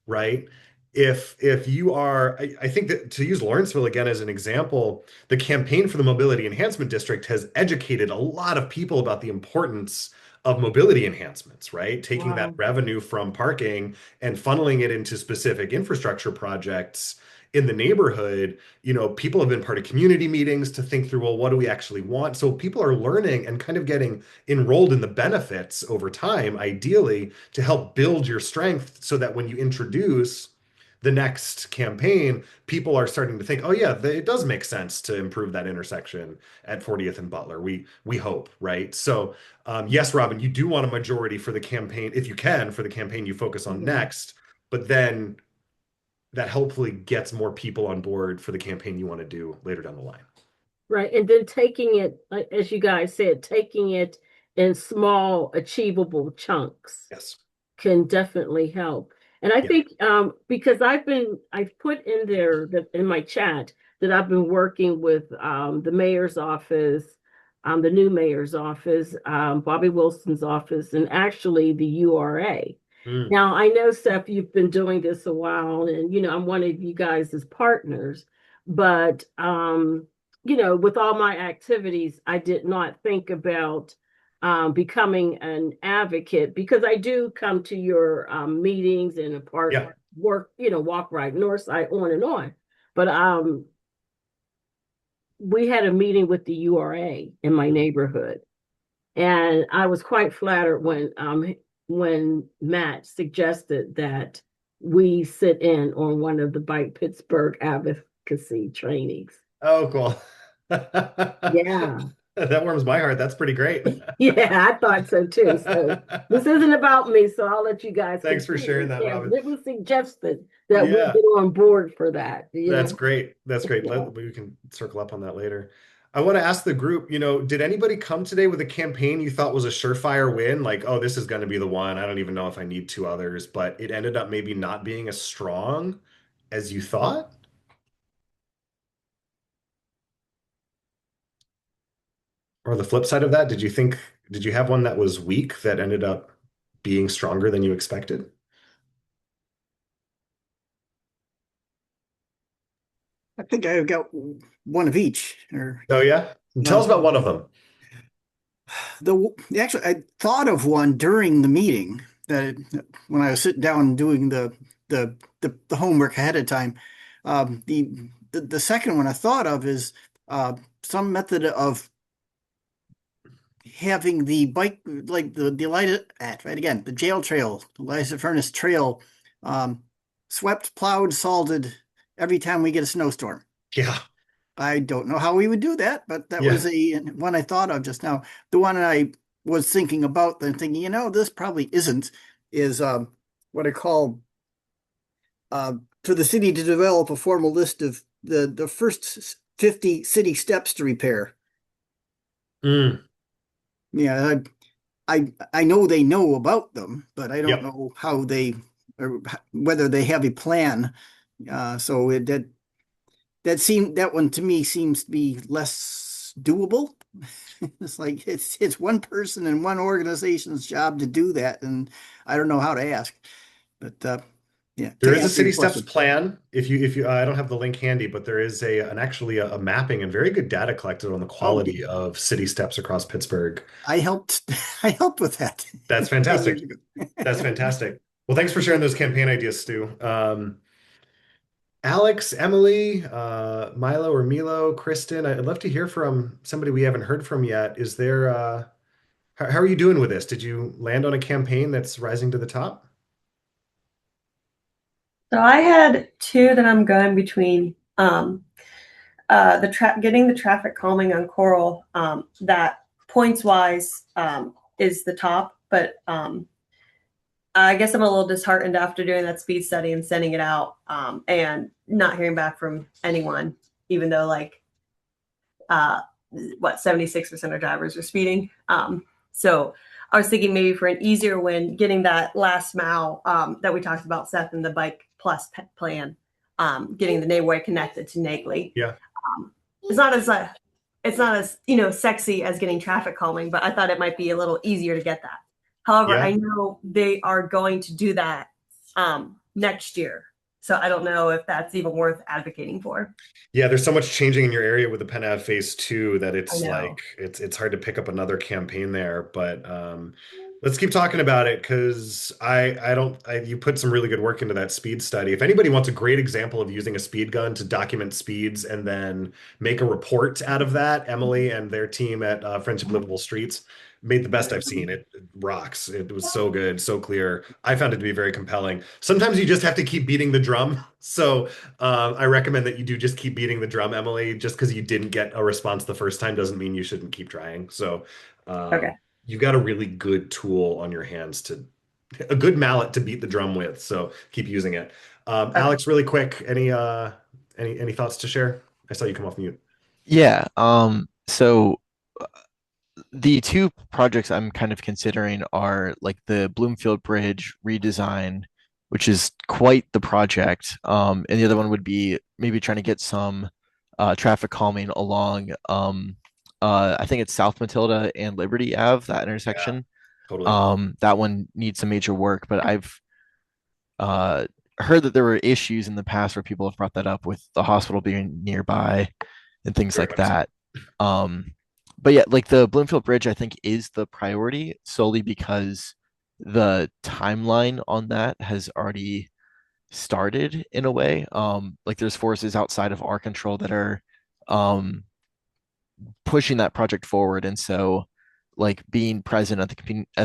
right? If you are, I think that, to use Lawrenceville again as an example, the campaign for the Mobility Enhancement District has educated a lot of people about the importance of mobility enhancements, right? Taking that revenue from parking and funneling it into specific infrastructure projects in the neighborhood. People have been part of community meetings to think through, well, what do we actually want? So people are learning and kind of getting enrolled in the benefits over time, ideally, to help build your strength so that when you introduce the next campaign, people are starting to think, oh yeah, it does make sense to improve that intersection at 40th and Butler. We hope, right? So yes, Robin, you do want a majority for the campaign, if you can, for the campaign you focus on next, but then that hopefully gets more people on board for the campaign you want to do later down the line. Right. And then taking it, as you guys said, taking it in small, achievable chunks. Yes. Can definitely help. And I think because I've put in there in my chat that I've been working with the mayor's office, the new mayor's office, Bobby Wilson's office, and actually the URA. Now I know, Seth, you've been doing this a while, and I'm one of you guys as partners, but with all my activities, I did not think about becoming an advocate, because I do come to your meetings and a part work, walk right north side, on and on. But we had a meeting with the URA in my neighborhood, and I was quite flattered when Matt suggested that we sit in on one of the Bike Pittsburgh advocacy trainings. Oh, cool. Yeah. That warms my heart. That's pretty great. Yeah, I thought so too. So this isn't about me, so I'll let you guys. Thanks for sharing that, Robin. It was suggested that we get on board for that. That's great. That's great. We can circle up on that later. I want to ask the group, did anybody come today with a campaign you thought was a surefire win? Like, oh, this is going to be the one. I don't even know if I need two others, but it ended up maybe not being as strong as you thought? Or the flip side of that, did you have one that was weak that ended up being stronger than you expected? I think I've got one of each. Oh yeah? Tell us about one of them. Actually, I thought of one during the meeting that when I was sitting down and doing the homework ahead of time. The second one I thought of is some method of having the bike, like the the jail trail, Eliza Furnace Trail, swept, plowed, salted every time we get a snowstorm. Yeah. I don't know how we would do that, but that was one I thought of just now. The one I was thinking about, then thinking, this probably isn't, is what I call for the city to develop a formal list of the first 50 city steps to repair. Yeah, I know they know about them, but I don't know how or whether they have a plan. So that one to me seems to be less doable. It's like it's one person and one organization's job to do that, and I don't know how to ask. But there is a city steps plan. If you I don't have the link handy, but there is actually a mapping and very good data collected on the quality of city steps across Pittsburgh. I helped with that. That's fantastic. That's fantastic. Well, thanks for sharing those campaign ideas, Stu. Alex, Emily, Milo or Milo, Kristen, I'd love to hear from somebody we haven't heard from yet. Is there how are you doing with this? Did you land on a campaign that's rising to the top? So I had two that I'm going between. Getting the traffic calming on Coral, that points wise is the top, but I guess I'm a little disheartened after doing that speed study and sending it out and not hearing back from anyone, even though 76% of drivers are speeding. So I was thinking maybe for an easier win, getting that last mile that we talked about, Seth, in the Bike Plus plan, getting the neighborhood connected to Nagley. Yeah. It's not as sexy as getting traffic calming, but I thought it might be a little easier to get that. However, I know they are going to do that next year. So I don't know if that's even worth advocating for. Yeah, there's so much changing in your area with the Penn Ave Phase 2 that it's hard to pick up another campaign there. But Let's keep talking about it because I don't you put some really good work into that speed study. If anybody wants a great example of using a speed gun to document speeds and then make a report out of that, Emily and their team at Friendship Livable Streets made the best I've seen. It rocks. It was so good, so clear. I found it to be very compelling. Sometimes you just have to keep beating the drum. So I recommend that you do just keep beating the drum, Emily. Just because you didn't get a response the first time doesn't mean you shouldn't keep trying. So. Okay. You've got a really good tool on your hands to a good mallet to beat the drum with. So keep using it. Okay. Alex, really quick, any thoughts to share? I saw you come off mute. Yeah. So the two projects I'm kind of considering are like the Bloomfield Bridge redesign, which is quite the project. And the other one would be maybe trying to get some traffic calming along I think it's South Matilda and Liberty Ave, that Yeah, intersection. totally. That one needs some major work, but I've uh heard that there were issues in the past where people have brought that up with the hospital being nearby and things Very like much so. that. Um, but yeah, like the Bloomfield Bridge, I think is the priority solely because the timeline on that has already started in a way. Like there's forces outside of our control that are um pushing that project forward, and so like being present at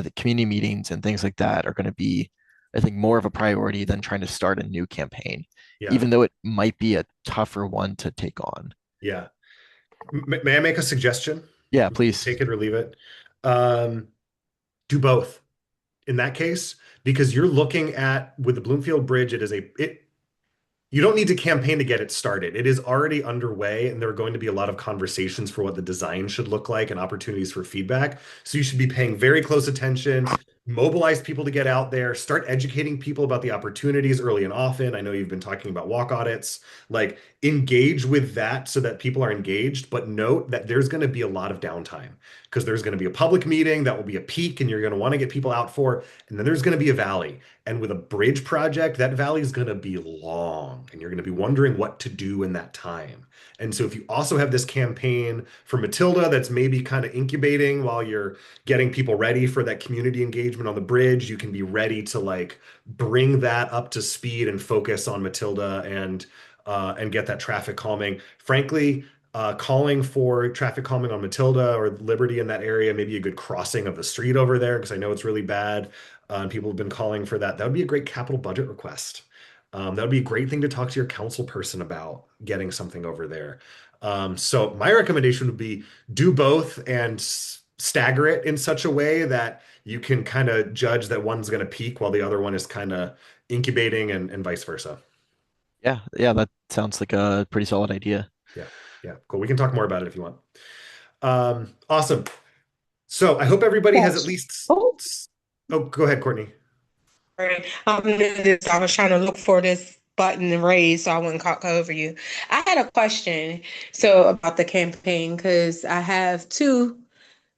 the community meetings and things like that are going to be, I think, more of a priority than trying to start a new campaign, Yeah, even though it might be a tougher one to take on. yeah. May I make a suggestion? Yeah, You can please. take it or leave it. Um, do both in that case, because you're looking at with the Bloomfield Bridge, it you don't need to campaign to get it started. It is already underway, and there are going to be a lot of conversations for what the design should look like and opportunities for feedback. So you should be paying very close attention, mobilize people to get out there, start educating people about the opportunities early and often. I know you've been talking about walk audits, like engage with that so that people are engaged, but note that there's going to be a lot of downtime because there's going to be a public meeting that will be a peak and you're going to want to get people out for, and then there's going to be a valley. And with a bridge project, that valley is going to be long and you're going to be wondering what to do in that time. And so if you also have this campaign for Matilda that's maybe kind of incubating while you're getting people ready for that community engagement on the bridge, you can be ready to like bring that up to speed and focus on Matilda and get that traffic calming. Frankly, calling for traffic calming on Matilda or Liberty in that area, maybe a good crossing of the street over there, because I know it's really bad. And people have been calling for that. That would be a great capital budget request. That would be a great thing to talk to your council person about getting something over there. So my recommendation would be do both and stagger it in such a way that you can kind of judge that one's going to peak while the other one is kind of incubating and vice versa. Yeah, yeah, that sounds like a pretty solid idea. Yeah, yeah, cool. We can talk more about it if you want. Awesome. So I hope everybody has at Yes. least. Oh, Oh, go ahead, Courtney. sorry. I was trying to look for this button and raise so I wouldn't talk over you. I had a question about the campaign because I have two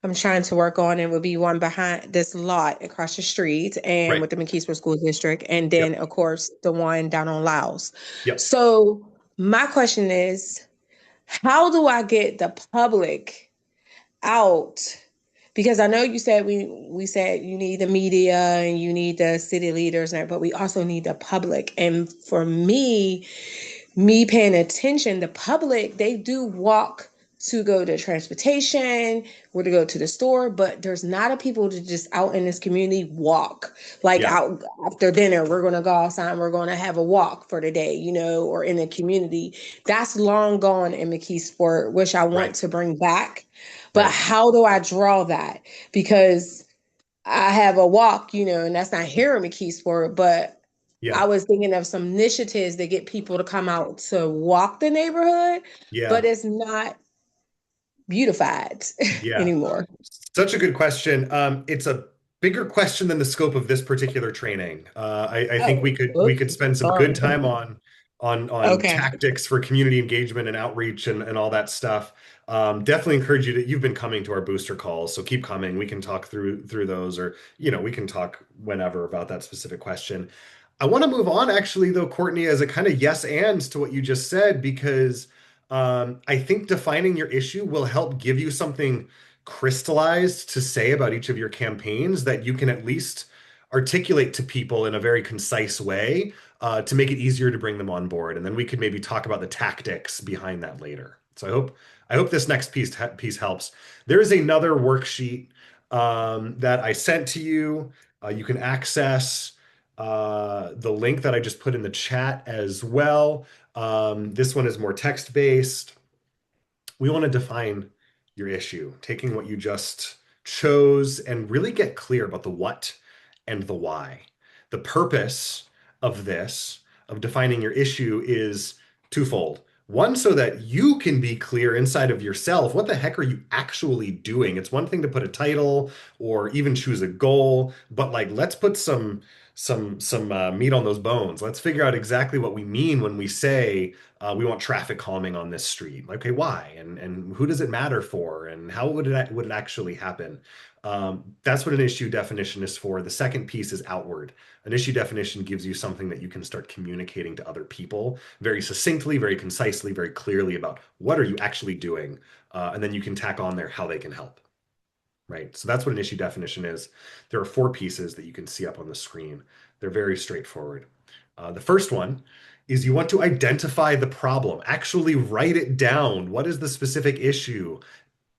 I'm trying to work on. It would be one behind this lot across the street and Right. with the McKeesport School District, and Yep. then of course the one down on Laos. Yep. So my question is, how do I get the public out? Because I know you said we said you need the media and you need the city leaders, but we also need the public. And for me paying attention, the public, they do walk to go to transportation or to go to the store, but there's not a people to just out in this community walk. Like Yeah. out after dinner, we're gonna go outside and we're gonna have a walk for the day, or in the community. That's long gone in McKeesport, which I want Right. to bring back. But Right. how do I draw that? Because I have a walk, and that's not here in McKeesport, but Yeah. I was thinking of some initiatives to get people to come out to walk the neighborhood, Yeah. but it's not beautified Yeah. anymore. Such a good question. It's a bigger question than the scope of this particular training. I think Oh, we could oops, spend some good sorry. time on Okay. tactics for community engagement and outreach and all that stuff. Definitely encourage you to. You've been coming to our booster calls, so keep coming. We can talk through those, or we can talk whenever about that specific question. I want to move on, actually, though, Courtney, as a kind of yes and to what you just said, because I think defining your issue will help give you something crystallized to say about each of your campaigns that you can at least articulate to people in a very concise way to make it easier to bring them on board. And then we could maybe talk about the tactics behind that later. So I hope this next piece helps. There is another worksheet that I sent to you. You can access the link that I just put in the chat as well. This one is more text-based. We want to define your issue, taking what you just chose and really get clear about the what and the why. The purpose of this, of defining your issue, is twofold. One, so that you can be clear inside of yourself. What the heck are you actually doing? It's one thing to put a title or even choose a goal, but like, let's put some meat on those bones. Let's figure out exactly what we mean when we say we want traffic calming on this street. Okay, why? And who does it matter for? And how would it actually happen? That's what an issue definition is for. The second piece is outward. An issue definition gives you something that you can start communicating to other people very succinctly, very concisely, very clearly about what are you actually doing. And then you can tack on there how they can help. Right? So that's what an issue definition is. There are 4 pieces that you can see up on the screen. They're very straightforward. The first one is you want to identify the problem, actually write it down. What is the specific issue?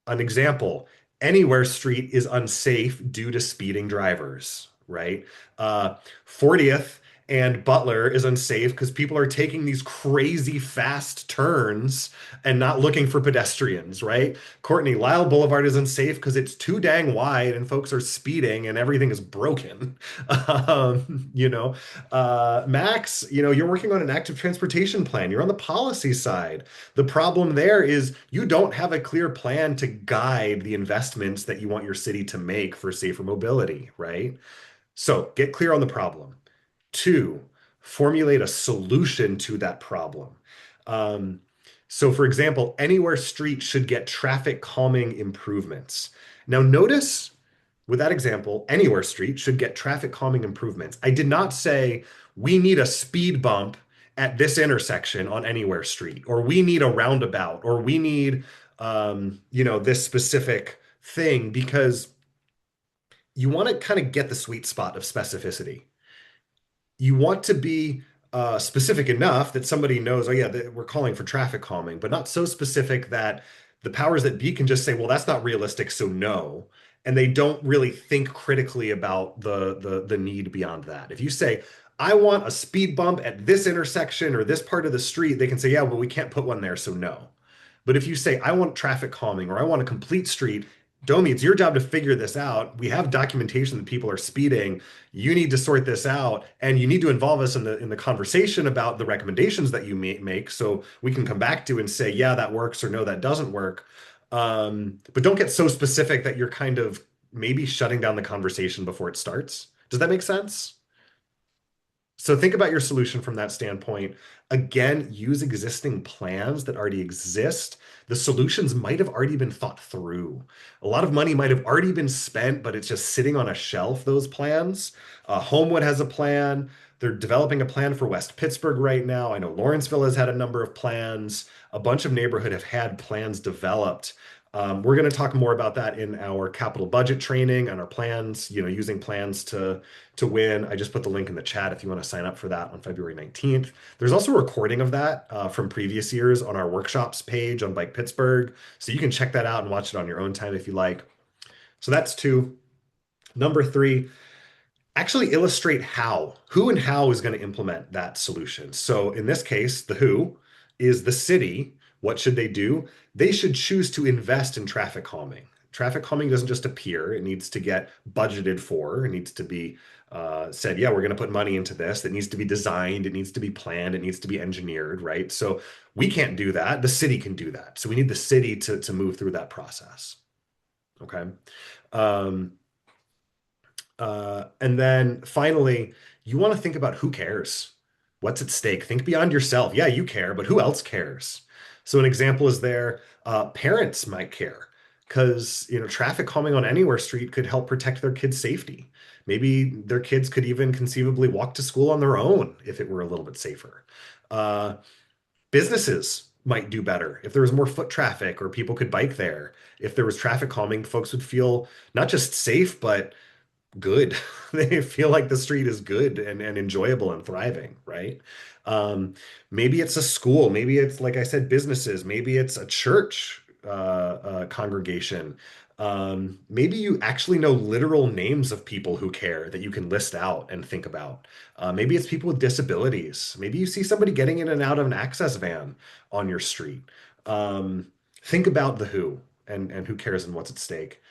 An example, anywhere street is unsafe due to speeding drivers, right? 40th and Butler is unsafe because people are taking these crazy fast turns and not looking for pedestrians, right? Courtney, Lyle Boulevard is unsafe because it's too dang wide and folks are speeding and everything is broken. Max, you're working on an active transportation plan. You're on the policy side. The problem there is you don't have a clear plan to guide the investments that you want your city to make for safer mobility, right? So get clear on the problem. 2, formulate a solution to that problem. So for example, anywhere street should get traffic calming improvements. Now notice with that example, anywhere street should get traffic calming improvements. I did not say we need a speed bump at this intersection on anywhere street, or we need a roundabout, or we need, this specific thing, because you want to kind of get the sweet spot of specificity. You want to be specific enough that somebody knows, oh yeah, we're calling for traffic calming, but not so specific that the powers that be can just say, well, that's not realistic, so no. And they don't really think critically about the need beyond that. If you say, I want a speed bump at this intersection or this part of the street, they can say, yeah, well, we can't put one there, so no. But if you say, I want traffic calming or I want a complete street, Domi, it's your job to figure this out. We have documentation that people are speeding. You need to sort this out, and you need to involve us in the conversation about the recommendations that you make, so we can come back to and say, yeah, that works, or no, that doesn't work. But don't get so specific that you're kind of maybe shutting down the conversation before it starts. Does that make sense? So think about your solution from that standpoint. Again, use existing plans that already exist. The solutions might have already been thought through. A lot of money might have already been spent, but it's just sitting on a shelf, those plans. Homewood has a plan. They're developing a plan for West Pittsburgh right now. I know Lawrenceville has had a number of plans. A bunch of neighborhood have had plans developed. We're going to talk more about that in our capital budget training and our plans, using plans to win. I just put the link in the chat if you want to sign up for that on February 19th. There's also a recording of that from previous years on our workshops page on Bike Pittsburgh. So you can check that out and watch it on your own time if you like. So that's 2. Number 3, actually illustrate who and how is going to implement that solution. So in this case, the who is the city. What should they do? They should choose to invest in traffic calming. Traffic calming doesn't just appear. It needs to get budgeted for. It needs to be said, yeah, we're going to put money into this. It needs to be designed. It needs to be planned. It needs to be engineered, right? So we can't do that. The city can do that. So we need the city to move through that process. Okay. And then finally, you want to think about who cares. What's at stake? Think beyond yourself. Yeah, you care, but who else cares? So an example is there, parents might care because, traffic calming on anywhere street could help protect their kids' safety. Maybe their kids could even conceivably walk to school on their own if it were a little bit safer. Businesses might do better. If there was more foot traffic or people could bike there, if there was traffic calming, folks would feel not just safe, but good. They feel like the street is good and enjoyable and thriving, right? Um, Maybe it's a school, maybe it's, like I said, businesses, maybe it's a church congregation. Maybe you actually know literal names of people who care that you can list out and think about. Maybe it's people with disabilities. Maybe you see somebody getting in and out of an access van on your street. Think about the who and who cares and what's at stake.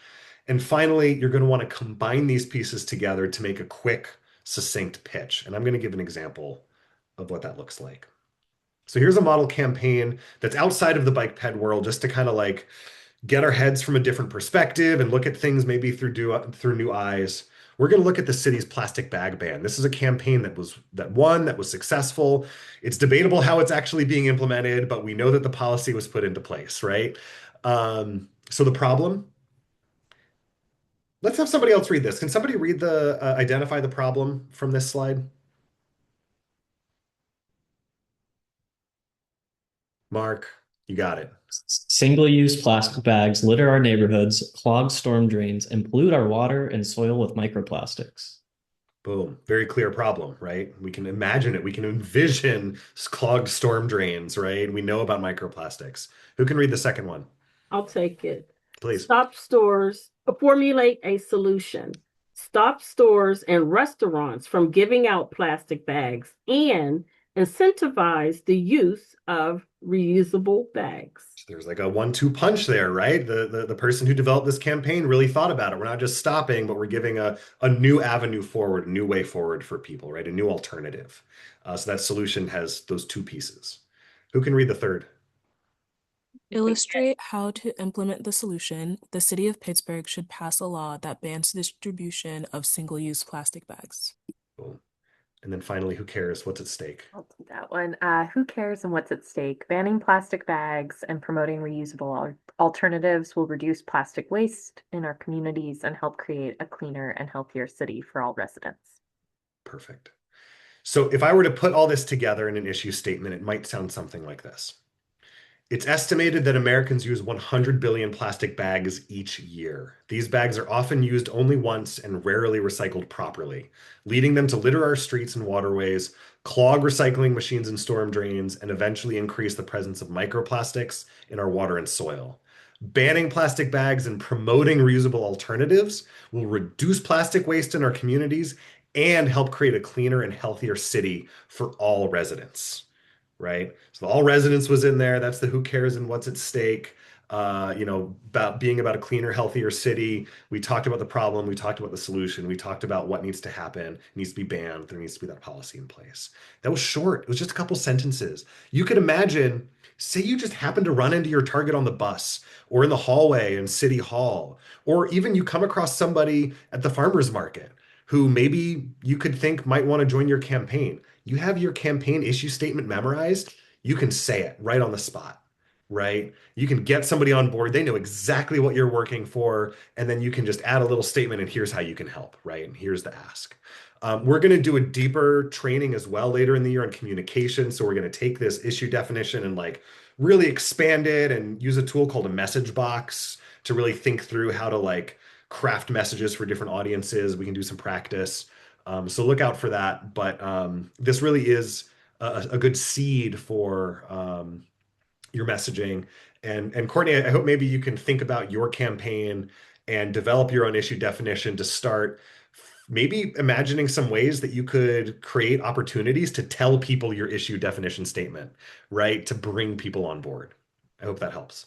And finally, you're going to want to combine these pieces together to make a quick, succinct pitch. And I'm going to give an example of what that looks like. So here's a model campaign that's outside of the bike ped world, just to kind of like get our heads from a different perspective and look at things maybe through new eyes. We're going to look at the city's plastic bag ban. This is a campaign that was successful. It's debatable how it's actually being implemented, but we know that the policy was put into place, right? So the problem. Let's have somebody else read this. Can somebody read identify the problem from this slide? Mark, you got it. Single-use plastic bags litter our neighborhoods, clog storm drains, and pollute our water and soil with microplastics. Boom. Very clear problem, right? We can imagine it. We can envision clogged storm drains, right? We know about microplastics. Who can read the second one? I'll take it. Please. Stop stores, formulate a solution. Stop stores and restaurants from giving out plastic bags and incentivize the use of reusable bags. There's like a 1-2 punch there, right? The person who developed this campaign really thought about it. We're not just stopping, but we're giving a new avenue forward, a new way forward for people, right? A new alternative. So that solution has those two pieces. Who can read the third? Illustrate how to implement the solution. The city of Pittsburgh should pass a law that bans the distribution of single-use plastic bags. Cool. And then finally, who cares? What's at stake? I'll do that one. Who cares and what's at stake? Banning plastic bags and promoting reusable alternatives will reduce plastic waste in our communities and help create a cleaner and healthier city for all residents. Perfect. So if I were to put all this together in an issue statement, it might sound something like this. It's estimated that Americans use 100 billion plastic bags each year. These bags are often used only once and rarely recycled properly, leading them to litter our streets and waterways, clog recycling machines and storm drains, and eventually increase the presence of microplastics in our water and soil. Banning plastic bags and promoting reusable alternatives will reduce plastic waste in our communities and help create a cleaner and healthier city for all residents. Right? So all residents was in there. That's the who cares and what's at stake. About being about a cleaner, healthier city. We talked about the problem. We talked about the solution. We talked about what needs to happen. It needs to be banned. There needs to be that policy in place. That was short. It was just a couple sentences. You could imagine, say you just happen to run into your target on the bus or in the hallway in City Hall, or even you come across somebody at the farmer's market who maybe you could think might want to join your campaign. You have your campaign issue statement memorized. You can say it right on the spot, right? You can get somebody on board. They know exactly what you're working for. And then you can just add a little statement and here's how you can help, right? And here's the ask. We're going to do a deeper training as well later in the year on communication. So we're going to take this issue definition and like really expand it and use a tool called a message box to really think through how to like craft messages for different audiences. We can do some practice. So look out for that. But this really is a good seed for your messaging. And Courtney, I hope maybe you can think about your campaign and develop your own issue definition to start maybe imagining some ways that you could create opportunities to tell people your issue definition statement, right? To bring people on board. I hope that helps.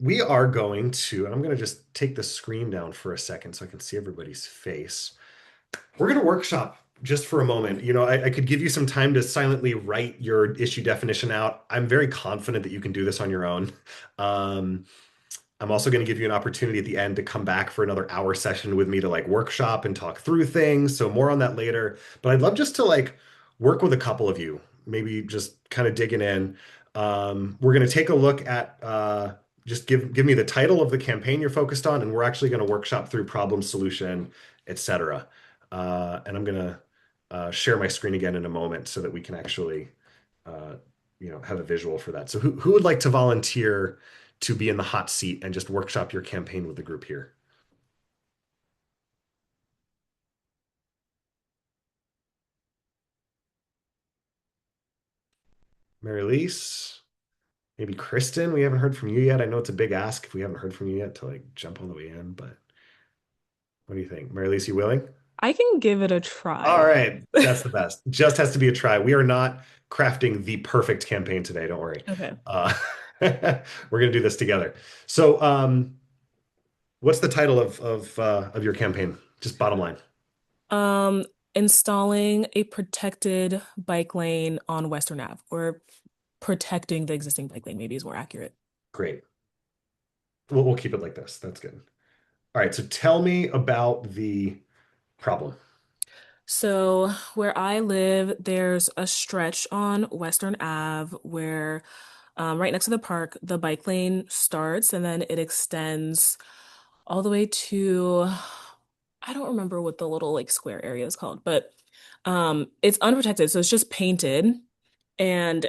We are going to, and I'm going to just take the screen down for a second so I can see everybody's face. We're going to workshop just for a moment. I could give you some time to silently write your issue definition out. I'm very confident that you can do this on your own. I'm also going to give you an opportunity at the end to come back for another hour session with me to like workshop and talk through things. So more on that later. But I'd love just to like work with a couple of you, maybe just kind of digging in. We're going to take a look at just give me the title of the campaign you're focused on, and we're actually going to workshop through problem, solution, etc. And I'm going to share my screen again in a moment so that we can actually have a visual for that. So who would like to volunteer to be in the hot seat and just workshop your campaign with the group here? Mary Lise, maybe Kristen. We haven't heard from you yet. I know it's a big ask if we haven't heard from you yet to like jump all the way in, but what do you think? Mary Lise, you willing? I can give it a All try. right, that's the best. Just has to be a try. We are not crafting the perfect campaign today. Don't worry. Okay. We're gonna do this together. So, what's the title of your campaign? Just bottom line. Installing a protected bike lane on Western Ave, or protecting the existing bike lane, maybe is more accurate. Great. We'll keep it like this. That's good. All right. So tell me about the problem. So where I live, there's a stretch on Western Ave where right next to the park, the bike lane starts and then it extends all the way to, I don't remember what the little like square area is called, but it's unprotected. So it's just painted. And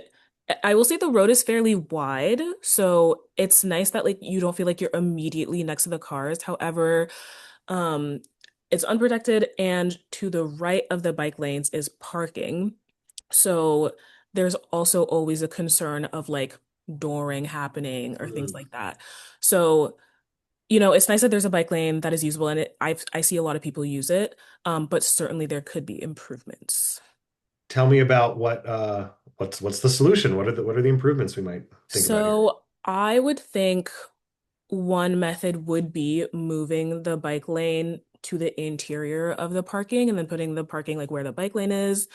I will say the road is fairly wide. So it's nice that like you don't feel like you're immediately next to the cars. However, um, it's unprotected, and to the right of the bike lanes is parking. So there's also always a concern of like dooring happening or things like that. So, it's nice that there's a bike lane that is usable and I see a lot of people use it. But certainly there could be improvements. Tell me about what's the solution? What are the improvements we might think about here? So I would think one method would be moving the bike lane to the interior of the parking and then putting the parking like where the bike lane is.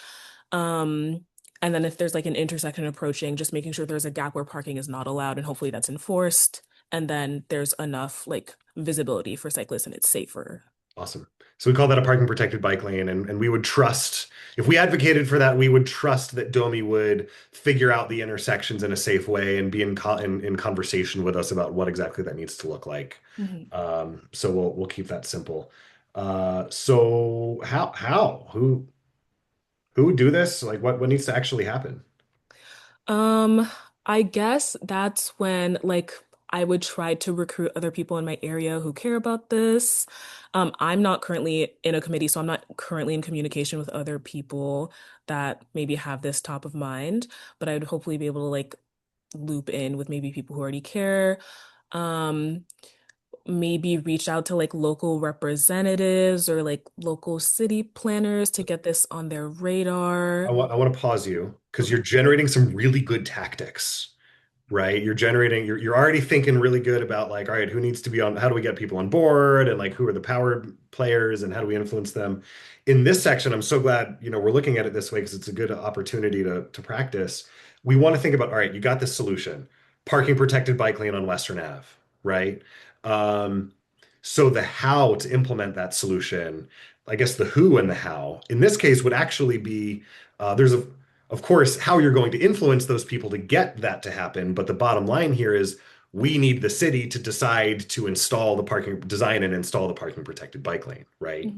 Um, and then if there's like an intersection approaching, just making sure there's a gap where parking is not allowed and hopefully that's enforced. And then there's enough like visibility for cyclists and it's safer. Awesome. So we call that a parking protected bike lane, and we would trust, if we advocated for that, we would trust that Domi would figure out the intersections in a safe way and be in conversation with us about what exactly that needs to look like. So we'll keep that simple. So who would do this? Like what needs to actually happen? I guess that's when like I would try to recruit other people in my area who care about this. I'm not currently in a committee, so I'm not currently in communication with other people that maybe have this top of mind, but I would hopefully be able to like loop in with maybe people who already care. Um, Maybe reach out to like local representatives or like local city planners to get this on their radar. I want to pause you because you're generating some really good tactics, right? You're already thinking really good about like, all right, who needs to be on, how do we get people on board and like who are the power players and how do we influence them? In this section, I'm so glad, we're looking at it this way because it's a good opportunity to practice. We want to think about, all right, you got this solution, parking protected bike lane on Western Ave, right? Um, so the how to implement that solution, I guess the who and the how in this case would actually be of course, how you're going to influence those people to get that to happen. But the bottom line here is we need the city to decide to design and install the parking protected bike lane, right?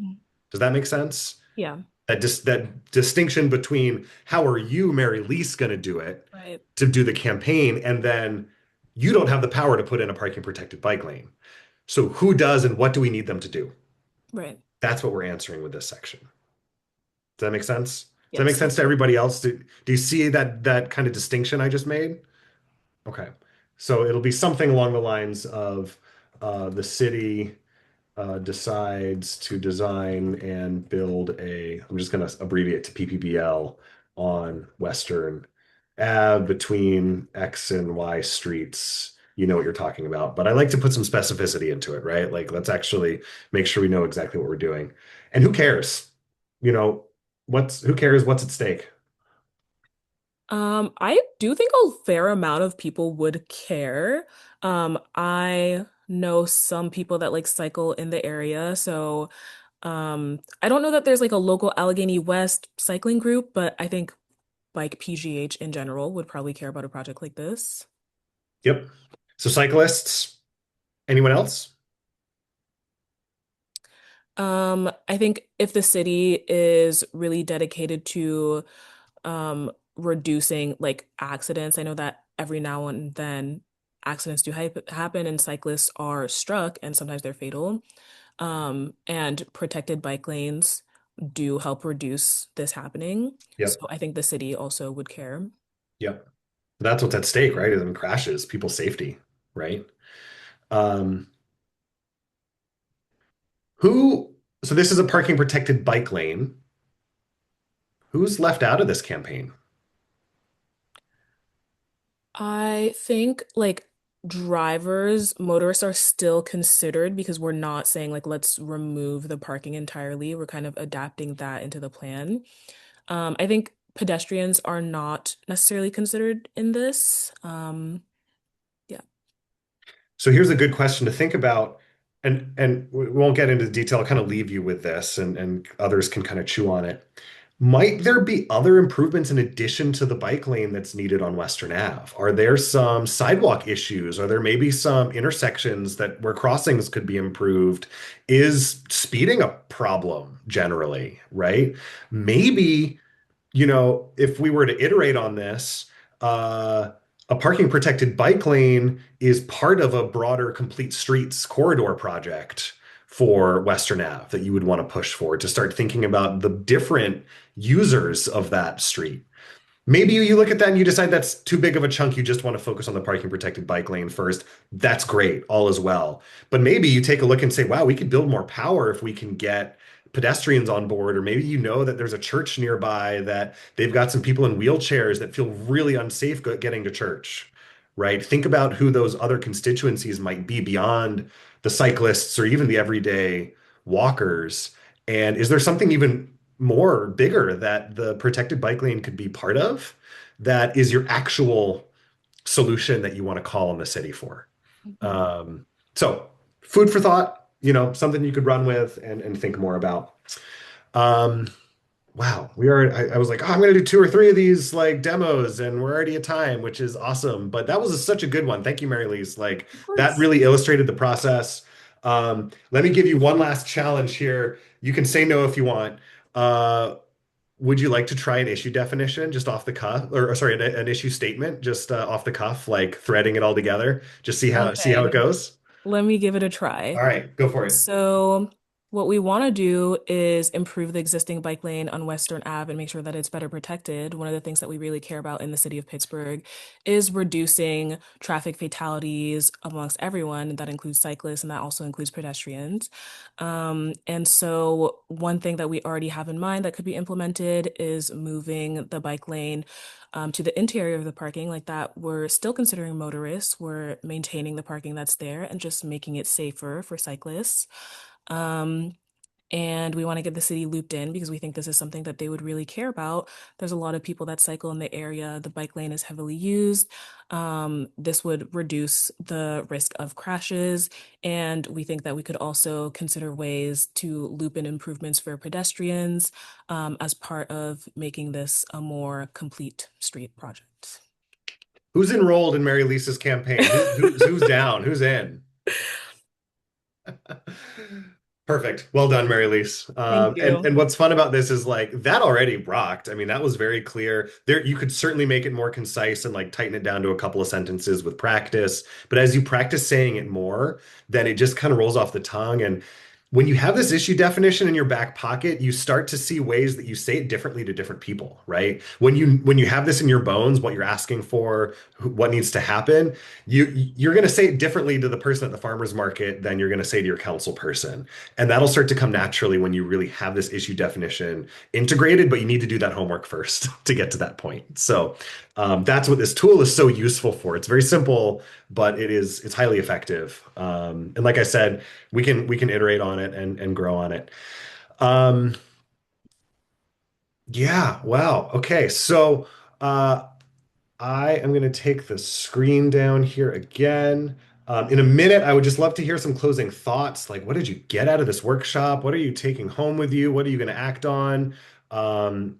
Does that make sense? Yeah. That distinction between how are you, Mary Lise, going to do it Right. to do the campaign, and then you don't have the power to put in a parking protected bike lane. So who does and what do we need them to do? Right. That's what we're answering with this section. Does that make sense? Does that Yes. make sense to everybody else? Do you see that kind of distinction I just made? Okay. So it'll be something along the lines of the city decides to design and build I'm just going to abbreviate to PPBL on Western Ave between X and Y streets. You know what you're talking about, but I like to put some specificity into it, right? Like, let's actually make sure we know exactly what we're doing. And who cares? You know, who cares what's at stake? I do think a fair amount of people would care. I know some people that like cycle in the area, so I don't know that there's like a local Allegheny West cycling group, but I think BikePGH in general would probably care about a project like this. Yep. So cyclists, anyone else? I think if the city is really dedicated to reducing like accidents. I know that every now and then accidents do happen and cyclists are struck and sometimes they're fatal. And protected bike lanes do help reduce this happening. Yep. So I think the city also would care. Yep. That's what's at stake, right? I mean, crashes, people's safety, right? Um, who, so this is a parking protected bike lane. Who's left out of this campaign? I think like motorists are still considered because we're not saying like let's remove the parking entirely. We're kind of adapting that into the plan. I think pedestrians are not necessarily considered in this. Yeah. So here's a good question to think about, and we won't get into detail. I'll kind of leave you with this, and others can kind of chew on it. Might there be other improvements in addition to the bike lane that's needed on Western Ave? Are there some sidewalk issues? Are there maybe some intersections that where crossings could be improved? Is speeding a problem generally, right? Maybe, if we were to iterate on this, a parking protected bike lane is part of a broader complete streets corridor project for Western Ave that you would want to push for to start thinking about the different users of that street. Maybe you look at that and you decide that's too big of a chunk. You just want to focus on the parking protected bike lane first. That's great, all is well. But maybe you take a look and say, wow, we could build more power if we can get pedestrians on board, or maybe that there's a church nearby that they've got some people in wheelchairs that feel really unsafe getting to church, right? Think about who those other constituencies might be beyond the cyclists or even the everyday walkers. And is there something even more bigger that the protected bike lane could be part of that is your actual solution that you want to call on the city for? So food for thought, something you could run with and think more about. Wow, I was like, oh, I'm going to do 2 or 3 of these like demos and we're already at time, which is awesome. But that was such a good one. Thank you, Mary Lise. Like that really illustrated the process. Let me give you one last challenge here. You can say no if you want. Would you like to try an issue definition just off the cuff, or sorry, an issue statement just off the cuff, like threading it all together? Just see how it goes. Let me give it a try. All right, go for it. So what we want to do is improve the existing bike lane on Western Ave and make sure that it's better protected. One of the things that we really care about in the city of Pittsburgh is reducing traffic fatalities amongst everyone. And that includes cyclists and that also includes pedestrians. And so one thing that we already have in mind that could be implemented is moving the bike lane to the interior of the parking like that. We're still considering motorists. We're maintaining the parking that's there and just making it safer for cyclists. And we want to get the city looped in because we think this is something that they would really care about. There's a lot of people that cycle in the area. The bike lane is heavily used. This would reduce the risk of crashes. And we think that we could also consider ways to loop in improvements for pedestrians as part of making this a more complete street project. Who's enrolled in Mary Lisa's campaign? Who's down? Who's in? Perfect. Well done, Mary Lise. Thank you. And what's fun about this is like that already rocked. I mean, that was very clear. There, you could certainly make it more concise and like tighten it down to a couple of sentences with practice. But as you practice saying it more, then it just kind of rolls off the tongue. And when you have this issue definition in your back pocket, you start to see ways that you say it differently to different people, right? When you have this in your bones, what you're asking for, what needs to happen, you're going to say it differently to the person at the farmer's market than you're going to say to your council person. And that'll start to come naturally when you really have this issue definition integrated, but you need to do that homework first to get to that point. So that's what this tool is so useful for. It's very simple, but it's highly effective. And like I said, we can iterate on it and grow on it. Yeah, wow. Okay, so I am going to take the screen down here again. In a minute, I would just love to hear some closing thoughts. Like, what did you get out of this workshop? What are you taking home with you? What are you going to act on?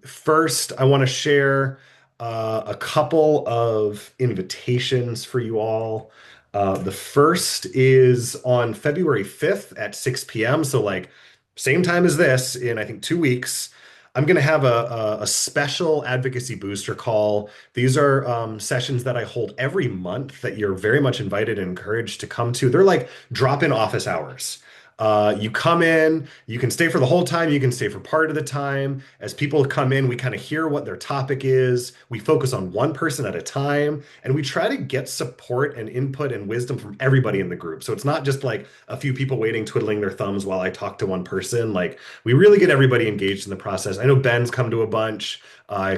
First, I want to share a couple of invitations for you all. The first is on February 5th at 6 p.m. So like same time as this in, I think, 2 weeks. I'm going to have a special advocacy booster call. These are sessions that I hold every month that you're very much invited and encouraged to come to. They're like drop-in office hours. You come in, you can stay for the whole time, you can stay for part of the time. As people come in, we kind of hear what their topic is. We focus on one person at a time, and we try to get support and input and wisdom from everybody in the group. So it's not just like a few people waiting, twiddling their thumbs while I talk to one person. Like we really get everybody engaged in the process. I know Ben's come to a bunch.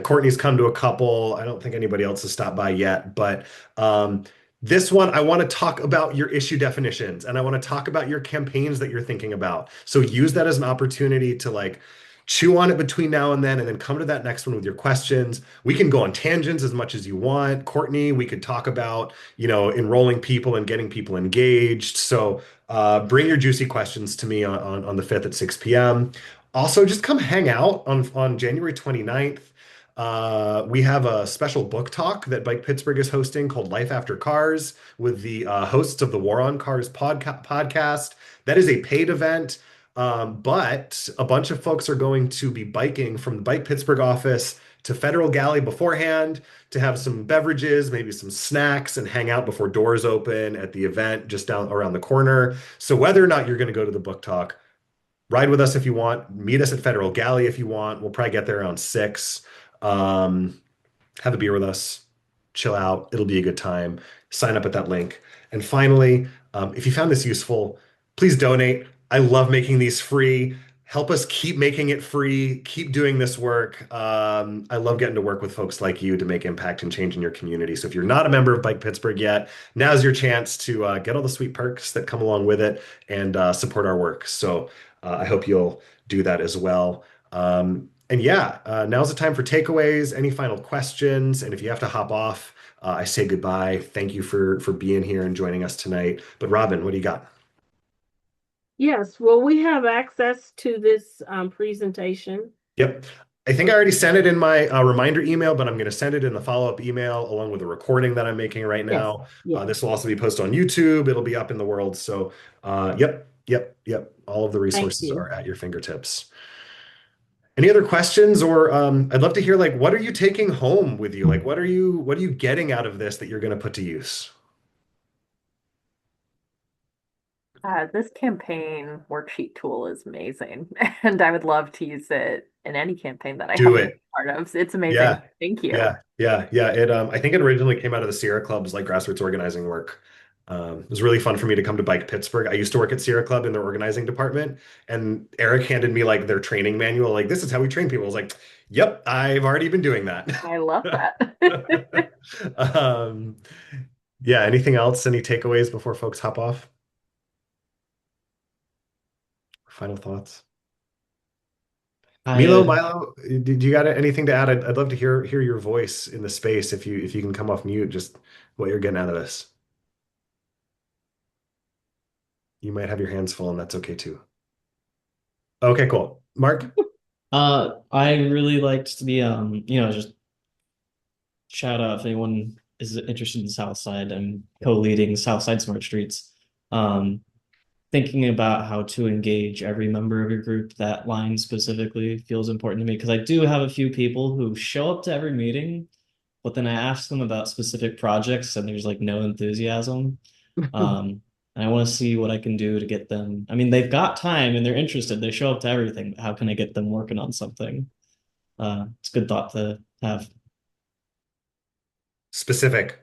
Courtney's come to a couple. I don't think anybody else has stopped by yet, but this one, I want to talk about your issue definitions and I want to talk about your campaigns that you're thinking about. So use that as an opportunity to like chew on it between now and then come to that next one with your questions. We can go on tangents as much as you want. Courtney, we could talk about, enrolling people and getting people engaged. So bring your juicy questions to me on the 5th at 6 p.m. Also, just come hang out on January 29th. We have a special book talk that Bike Pittsburgh is hosting called Life After Cars with the hosts of the War on Cars podcast. That is a paid event, but a bunch of folks are going to be biking from the Bike Pittsburgh office to Federal Galley beforehand to have some beverages, maybe some snacks, and hang out before doors open at the event just down around the corner. So whether or not you're going to go to the book talk, ride with us if you want, meet us at Federal Galley if you want. We'll probably get there around 6. Have a beer with us, chill out. It'll be a good time. Sign up at that link. And finally, if you found this useful, please donate. I love making these free. Help us keep making it free. Keep doing this work. I love getting to work with folks like you to make impact and change in your community. So if you're not a member of Bike Pittsburgh yet, now's your chance to get all the sweet perks that come along with it and support our work. So I hope you'll do that as well. And yeah, now's the time for takeaways. Any final questions? And if you have to hop off, I say goodbye. Thank you for being here and joining us tonight. But Robin, what do you got? Yes, well, we have access to this presentation. Yep. I think I already sent it in my reminder email, but I'm going to send it in the follow-up email along with the recording that I'm making right now. Yes. This will also be posted on YouTube. It'll be up in the world. So yep. All of the resources are at your fingertips. Any other questions? Or I'd love to hear, like, what are you taking home with you? Like, what are you getting out of this that you're going to put to use? This campaign worksheet tool is amazing, and I would love to use it in any campaign that I have been part of. It's amazing. Yeah. Thank you. Yeah. It I think it originally came out of the Sierra Club's like grassroots organizing work. It was really fun for me to come to Bike Pittsburgh. I used to work at Sierra Club in their organizing department, and Eric handed me like their training manual. Like, this is how we train people. I was like, yep, I've already been doing that. I love that. Yeah. Anything else? Any takeaways before folks hop off? Final thoughts? Milo, did you got anything to add? I'd love to hear your voice in the space if you can come off mute, just what you're getting out of this. You might have your hands full, and that's okay too. Okay, cool. Mark? I really liked the just shout out if anyone is interested in the South Side. I'm co-leading South Side Smart Streets. Thinking about how to engage every member of your group, that line specifically feels important to me because I do have a few people who show up to every meeting, but then I ask them about specific projects and there's like no enthusiasm. And I want to see what I can do to get them. I mean, they've got time and they're interested. They show up to everything. But how can I get them working on something? It's a good thought to have. Specific.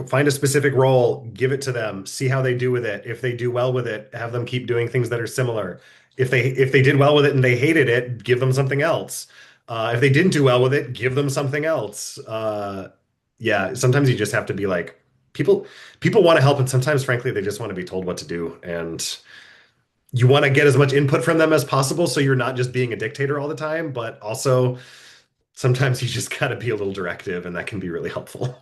Find a specific role, give it to them, see how they do with it. If they do well with it, have them keep doing things that are similar. If they did well with it and they hated it, give them something else. If they didn't do well with it, give them something else. Yeah, sometimes you just have to be like, people want to help, and sometimes, frankly, they just want to be told what to do. And you want to get as much input from them as possible so you're not just being a dictator all the time, but also sometimes you just got to be a little directive, and that can be really helpful.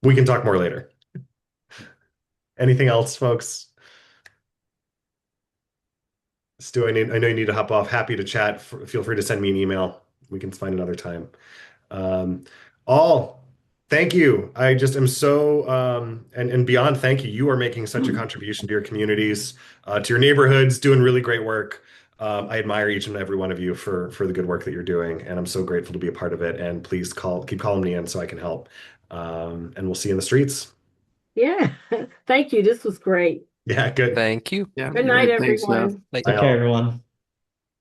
We can talk more later. Anything else, folks? Stu, I know you need to hop off. Happy to chat. Feel free to send me an email. We can find another time. Thank you. I just am so, and beyond thank you. You are making such a contribution to your communities, to your neighborhoods, doing really great work. I admire each and every one of you for the good work that you're doing, and I'm so grateful to be a part of it. And please keep calling me in so I can help. And we'll see you in the streets. Yeah. Thank you. This was great. Yeah, good. Thank you. Yeah, Good night, great. Thanks, Seth. everyone. Bye Take all. care, everyone.